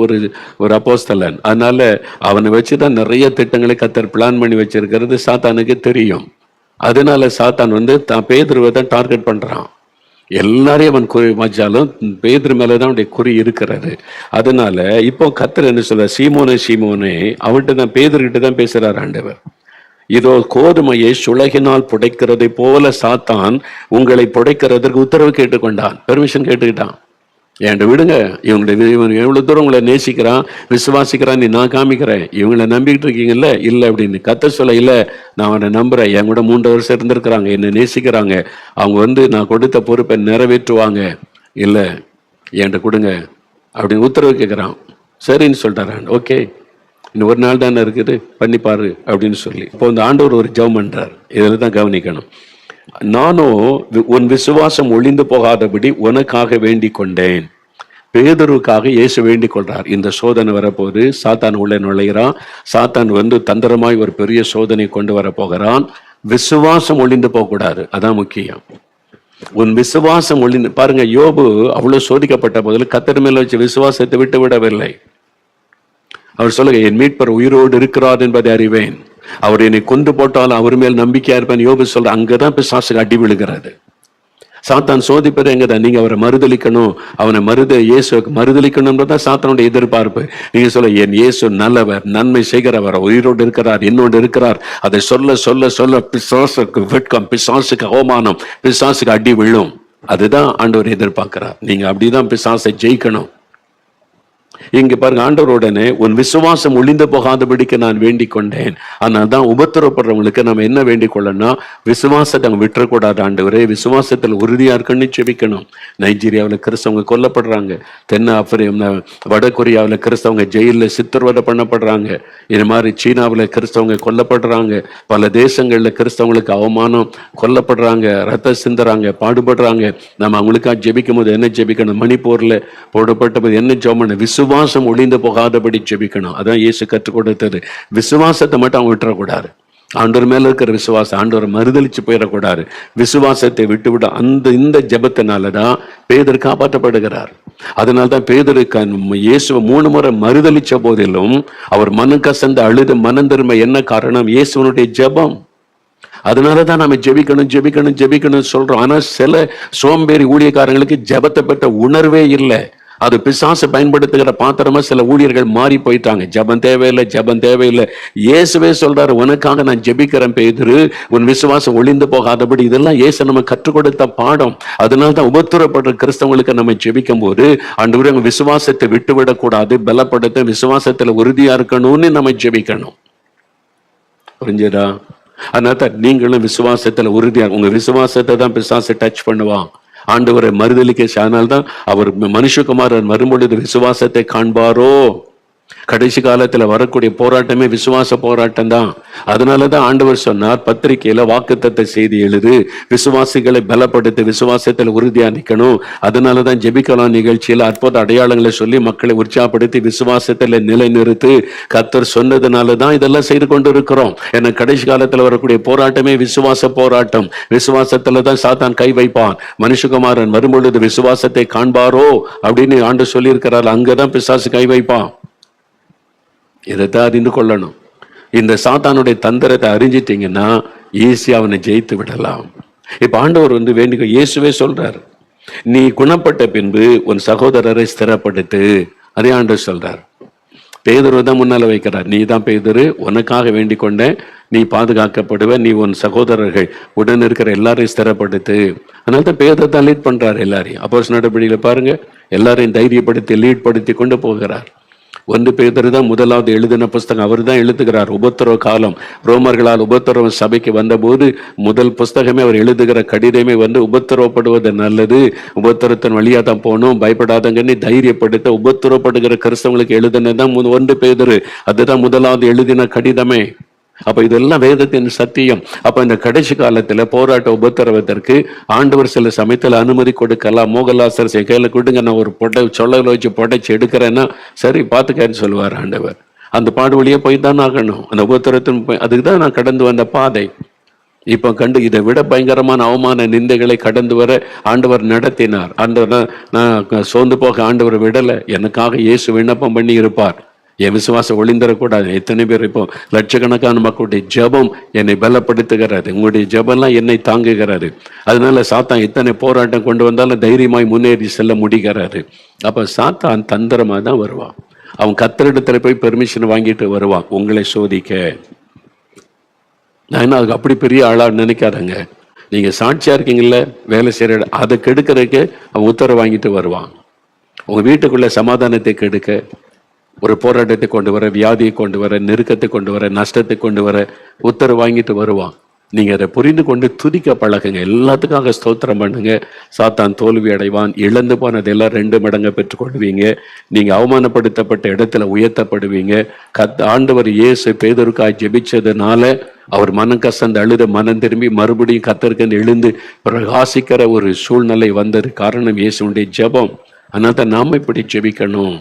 ஒரு அப்போஸ்தலன். அதனால அவனை வச்சுதான் நிறைய திட்டங்களை கர்த்தர் பிளான் பண்ணி வச்சிருக்கிறது சாத்தானுக்கு தெரியும். அதனால சாத்தான் தான் பேதுருவை தான் டார்கெட் பண்றான். எல்லாரையும் அவன் குறி வச்சாலும் பேதுரு மேலதான் அவனுடைய குறி இருக்கிறது. அதனால இப்போ கர்த்தர் என்ன சொல்ற? சீமோனே சீமோனே, அவன்கிட்ட தான், பேதுருக்கிட்ட தான் பேசுறார் ஆண்டவர். இதோ கோதுமையை சுளகினால் புடைக்கிறதை போல சாத்தான் உங்களை புடைக்கிறதற்கு உத்தரவு கேட்டுக்கொண்டான், பெர்மிஷன் கேட்டுக்கிட்டான். என்கிட்ட விடுங்க, இவன் எவ்வளவு தூரம் உங்களை நேசிக்கிறான், விசுவாசிக்கிறான், நான் காமிக்கிறேன். இவங்களை நம்பிக்கிட்டு இருக்கீங்கல்ல? இல்லை அப்படின்னு கர்த்தர் சொல்ல, இல்லை நான் அவனை நம்புறேன். என் கூட 3 வருஷம் இருந்திருக்கிறாங்க, என்னை நேசிக்கிறாங்க, அவங்க நான் கொடுத்த பொறுப்பை நிறைவேற்றுவாங்க. இல்லை என்கிட்ட கொடுங்க அப்படின்னு உத்தரவு கேட்குறான். சரின்னு சொல்லிட்டாரான். ஓகே, இன்னும் ஒரு நாள் தானே இருக்குது, பண்ணிப்பாரு அப்படின்னு சொல்லி இப்போ ஆண்டவர் ஒரு ஜெபம் பண்றார். இதில் தான் கவனிக்கணும். நானும் உன் விசுவாசம் ஒளிந்து போகாதபடி உனக்காக வேண்டிக் கொண்டேன். பேதுருவுக்காக இயேசு வேண்டிக் கொள்றார். இந்த சோதனை வரப்போது, சாத்தான் உள்ளே நுழைகிறான். சாத்தான் தந்திரமாய் ஒரு பெரிய சோதனை கொண்டு வர போகிறான். விசுவாசம் ஒளிந்து போக கூடாது, அதான் முக்கியம். உன் விசுவாசம் ஒளிந்து பாருங்க. யோபு அவ்வளவு சோதிக்கப்பட்ட போதில் கர்த்தர் மேல வச்சு விசுவாசத்தை விட்டு விடவில்லை. அவர் சொல்லுங்க, என் மீட்பர் உயிரோடு இருக்கிறார் என்பதை அறிவேன், அவர் என்னை கொண்டு போட்டாலும் அவர் மேல் நம்பிக்கையா இருப்பேன். யோபு சொல்ற, அங்கதான் பிசாசுக்கு அடி விழுகிறது. சாத்தான் சோதிப்பது எங்கதான்? நீங்க அவரை மறுதளிக்கணும், அவனை இயேசுக்கு மறுதளிக்கணும்ன்றதான் சாத்தானுடைய எதிர்பார்ப்பு. நீங்க சொல்ல, என் இயேசு நல்லவர், நன்மை செய்கிறவர், உயிரோடு இருக்கிறார், என்னோடு இருக்கிறார். அதை சொல்ல சொல்ல சொல்ல பிசாசுக்கு வெட்கம், பிசாசுக்கு அவமானம், பிசாசுக்கு அடி விழும். அதுதான் ஆண்டவர் எதிர்பார்க்கிறார். நீங்க அப்படிதான் பிசாசை ஜெயிக்கணும். இங்க பாருங்க, ஆண்டவருடனே உன் விசுவாசம் ஒளிந்து போகாதபடிக்கு நான் வேண்டிக் கொண்டேன். அதனால்தான் உபத்திரப்படுறவங்களுக்கு நம்ம என்ன வேண்டிக் கொள்ளணும், விசுவாசத்தை அவங்க விட்டுறக்கூடாது. ஆண்டவரே, விசுவாசத்தில் உறுதியா இருக்குன்னு செபிக்கணும். நைஜீரியாவில் கிறிஸ்தவங்க கொல்லப்படுறாங்க. வட கொரியாவில் கிறிஸ்தவங்க ஜெயிலில் சித்திரவதை பண்ணப்படுறாங்க. இது மாதிரி சீனாவில் கிறிஸ்தவங்க கொல்லப்படுறாங்க. பல தேசங்கள்ல கிறிஸ்தவங்களுக்கு அவமானம், கொல்லப்படுறாங்க, ரத்த சிந்துறாங்க, பாடுபடுறாங்க. நம்ம அவங்களுக்காக ஜெபிக்கும் போது என்ன ஜெபிக்கணும்? மணிப்பூர்ல போடப்பட்ட என்ன ஜெபம்? விசுவாசம் ஒளிந்து போகாதபடி ஜெபிக்கணும். அதான் இயேசு கற்றுக் கொடுத்தது. விசுவாசத்தை மட்டும் அவங்க விட்டுறக்கூடாது. ஆண்டவர் மேல இருக்கிற விசுவாசம், ஆண்டவர் மறுதலிச்சு போயிடக்கூடாது. விசுவாசத்தை விட்டுவிட இந்த ஜெபத்தினாலதான் பேதர் காப்பாற்றப்படுகிறார். அதனால்தான் பேதருக்கு இயேசுவை 3 முறை மறுதலிச்ச போதிலும் அவர் மனம் கசந்து அழுது மனம் திரும்ப என்ன காரணம்? இயேசுவனுடைய ஜெபம். அதனாலதான் நாம ஜெபிக்கணும் சொல்றோம். ஆனா சில சோம்பேறி ஊழியக்காரங்களுக்கு ஜெபத்தை பெற்ற உணர்வே இல்லை. அது பிசாசு பயன்படுத்துகிற பாத்திரமா சில ஊழியர்கள் மாறி போயிட்டாங்க. ஜெபம் தேவையில்லை. இயேசுவே சொல்றாரு, உனக்காக நான் ஜெபிக்கிறேன் பேதுரு, உன் விசுவாசம் ஒளிந்து போகாதபடி. இதெல்லாம் இயேசு நம்ம கற்றுக் கொடுத்த பாடம். அதனால்தான் உபத்திரப்படுற கிறிஸ்தவங்களுக்கு நம்ம ஜெபிக்கும் போது ஆண்டவரே விசுவாசத்தை விட்டுவிடக் கூடாது, பலப்படுத்த விசுவாசத்துல உறுதியா இருக்கணும்னு நம்ம ஜெபிக்கணும். புரிஞ்சதா? அதனால நீங்களும் விசுவாசத்துல உறுதியா, உங்க விசுவாசத்தை தான் பிசாசு டச் பண்ணுவான். ஆண்டவரை மறுதலிக்க. அதனால்தான் அவர் மனுஷகுமாரன் வரும்பொழுது விசுவாசத்தை காண்பாரோ. கடைசி காலத்துல வரக்கூடிய போராட்டமே விசுவாச போராட்டம் தான். அதனாலதான் ஆண்டவர் சொன்னார், பத்திரிகையில வாக்குத்தத்த செய்தி எழுது, விசுவாசிகளை பலப்படுத்தி விசுவாசத்தில் உறுதியா நிக்கணும். அதனாலதான் ஜெபிக்கலாம் நிகழ்ச்சியில அற்புத அடையாளங்களை சொல்லி மக்களை உற்சாகப்படுத்தி விசுவாசத்துல நிலைநிறுத்து கர்த்தர் சொன்னதுனாலதான் இதெல்லாம் செய்து கொண்டு இருக்கிறோம். ஏன்னா கடைசி காலத்துல வரக்கூடிய போராட்டமே விசுவாச போராட்டம். விசுவாசத்துலதான் சாத்தான் கை வைப்பான். மனுஷகுமாரன் வரும்பொழுது விசுவாசத்தை காண்பாரோ அப்படின்னு ஆண்டவர் சொல்லி இருக்கிறார். அங்கதான் பிசாசு கை வைப்பான். இதைத்தான் அறிந்து கொள்ளணும். இந்த சாத்தானுடைய தந்திரத்தை அறிஞ்சிட்டீங்கன்னா ஈஸியா அவனை ஜெயித்து விடலாம். இப்ப ஆண்டவர் வேண்டிக்க இயேசுவே சொல்றார், நீ குணப்பட்ட பின்பு உன் சகோதரரை ஸ்திரப்படுத்து. அதே ஆண்டவர் சொல்றார். பேதுரு தான் முன்னால வைக்கிறார். நீ தான் பேதுரு, உனக்காக வேண்டிக் கொண்ட, நீ பாதுகாக்கப்படுவ, நீ உன் சகோதரர்கள் உடன் இருக்கிற எல்லாரையும் ஸ்திரப்படுத்து. அதனால தான் பேதுரு தான் லீட் பண்றாரு எல்லாரையும். அப்போஸ்தலர் நடபடியில பாருங்க, எல்லாரையும் தைரியப்படுத்தி லீட் படுத்தி கொண்டு போகிறார். 1 பேதுரு தான் முதலாவது எழுதின புஸ்தகம். அவர் தான் எழுதுகிறார். உபத்திரவ காலம், ரோமர்களால் உபத்திரவம் சபைக்கு வந்தபோது முதல் புஸ்தகமே அவர் எழுதுகிற கடிதமே உபத்திரவப்படுவது நல்லது, உபத்திரத்தின் வழியா தான் போகணும், பயப்படாதங்கன்னு தைரியப்படுத்த உபத்திரவப்படுகிற கிறிஸ்தவங்களுக்கு எழுதினதான் 1 பேதுரு. அதுதான் முதலாவது எழுதின கடிதமே. அப்ப இதெல்லாம் வேதத்தின் சத்தியம். அப்ப இந்த கடைசி காலத்துல போராட்ட உபத்திரவத்திற்கு ஆண்டவர் சில சமயத்துல அனுமதி கொடுக்கலாம். மோகலாசர் கையில கொடுங்க, நான் ஒரு சொல்ல வச்சு புடைச்சு எடுக்கிறேன்னா சரி பாத்துக்கன்னு சொல்லுவார் ஆண்டவர். அந்த பாடு வழியே போய் தான் ஆகணும். அந்த உபத்திரத்தின் அதுக்குதான் நான் கடந்து வந்த பாதை. இப்ப இதை விட பயங்கரமான அவமான நிந்தைகளை கடந்து வர ஆண்டவர் நடத்தினார். ஆண்டவர் நான் சோர்ந்து போக ஆண்டவர் விடல. எனக்காக இயேசு விண்ணப்பம் பண்ணி இருப்பார். என் விசுவாசம் ஒளிந்தரக்கூடாது. எத்தனை பேர் இப்போ லட்சக்கணக்கான மக்களுடைய ஜெபம் என்னை பலப்படுத்துகிறது. உங்களுடைய ஜெபம்லாம் என்னை தாங்குகிறது. அதனால சாத்தான் எத்தனை போராட்டம் கொண்டு வந்தாலும் தைரியமாய் முன்னேறி செல்ல முடிகிறது. அப்ப சாத்தான் தந்திரமா தான் வருவான். அவன் கர்த்தரிடத்துல போய் பெர்மிஷன் வாங்கிட்டு வருவான் உங்களை சோதிக்க. நான் அதுக்கு அப்படி பெரிய ஆளா நினைக்காதங்க. நீங்க சாட்சியா இருக்கீங்கல்ல, வேலை செய்யற அதை கெடுக்கிறதுக்கு அவன் உத்தரவு வாங்கிட்டு வருவான். உங்க வீட்டுக்குள்ள சமாதானத்தை கெடுக்க, ஒரு போராட்டத்தை கொண்டு வர, வியாதியை கொண்டு வர, நெருக்கத்தை கொண்டு வர, நஷ்டத்தை கொண்டு வர உத்தரவு வாங்கிட்டு வருவான். நீங்க அதை புரிந்து கொண்டு துதிக்க பழகுங்க. எல்லாத்துக்காக ஸ்தோத்திரம் பண்ணுங்க. சாத்தான் தோல்வி அடைவான். இழந்து போனதெல்லாம் 2 மடங்கு பெற்றுக்கொள்வீங்க. நீங்க அவமானப்படுத்தப்பட்ட இடத்துல உயர்த்தப்படுவீங்க. ஆண்டவர் இயேசு பேதுருக்காய் ஜெபிச்சதுனால அவர் மனம் கசந்து அழுத மனம் திரும்பி மறுபடியும் கர்த்தருக்கு எழுந்து பிரகாசிக்கிற ஒரு சூழ்நிலை வந்தது. காரணம் இயேசுடைய ஜெபம். அதனால நாம இப்படி ஜெபிக்கணும்.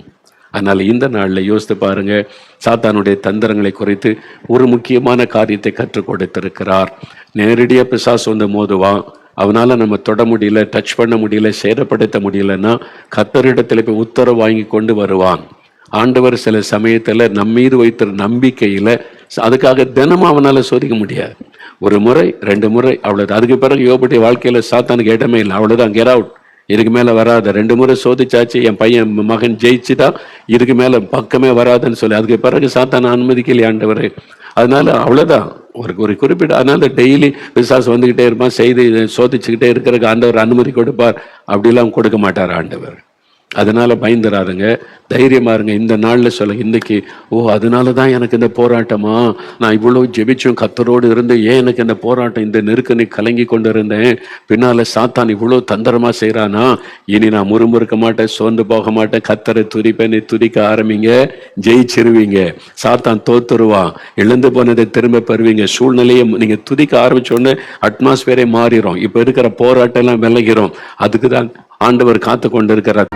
அதனால இந்த நாள்ல யோசித்து பாருங்க, சாத்தானுடைய தந்திரங்களை குறித்து ஒரு முக்கியமான காரியத்தை கற்றுக் கொடுத்திருக்கிறார். நேரடியா பிசாசு மோதுவான். அவனால நம்ம தொட முடியல, டச் பண்ண முடியல, சேதப்படுத்த முடியலன்னா கர்த்தரிடத்துல போய் உத்தரவு வாங்கி கொண்டு வருவான். ஆண்டவர் சில சமயத்துல நம்மீது வைத்த நம்பிக்கையில அதுக்காக தினமும் அவனால சோதிக்க முடியாது. 1 முறை 2 முறை அவ்வளவு. அதுக்கு பிறகு யோபுடைய வாழ்க்கையில சாத்தானுக்கு இடமே இல்லை. அவ்வளவுதான், கெட் அவுட், இதுக்கு மேல வராத. 2 முறை சோதிச்சாச்சு, என் பையன் மகன் ஜெயிச்சுட்டா இதுக்கு மேல பக்கமே வராதுன்னு சொல்லி அதுக்கு பிறகு சாத்தான அனுமதிக்கல ஆண்டவர். அதனால அவ்வளவுதான், ஒரு குறிப்பிட்ட. அதனால டெய்லி பிசாசு வந்துகிட்டே இருப்பான், செய்து சோதிச்சுக்கிட்டே இருக்கிறதுக்கு ஆண்டவர் அனுமதி கொடுப்பார்? அப்படிலாம் கொடுக்க மாட்டார் ஆண்டவர். அதனால பயந்துராருங்க, தைரியமா இருங்க. இந்த நாள்ல சொல்ல இன்னைக்கு, ஓ அதனாலதான் எனக்கு இந்த போராட்டமா, நான் இவ்வளவு ஜெபிச்சும் கர்த்தரோடு இருந்து ஏன் எனக்கு இந்த போராட்டம், இந்த நெருக்கனை கலங்கி கொண்டு இருந்தேன், பின்னால சாத்தான் இவ்வளவு தந்திரமா செய்யறானா, இனி நான் முறுமுறுக்க மாட்டேன், சோர்ந்து போக மாட்டேன், கர்த்தரை துதிப்பேன். துதிக்க ஆரம்பிங்க, ஜெயிச்சிருவீங்க. சாத்தான் தோத்துருவான், இழந்து போனதை திரும்ப பெறுவீங்க. சூழ்நிலையை நீங்க துதிக்க ஆரம்பிச்ச உடனே அட்மாஸ்பியரே மாறிடும். இப்ப இருக்கிற போராட்டம் எல்லாம் விலகிறோம். அதுக்குதான் ஆண்டவர் காத்து கொண்டு இருக்கிறார்.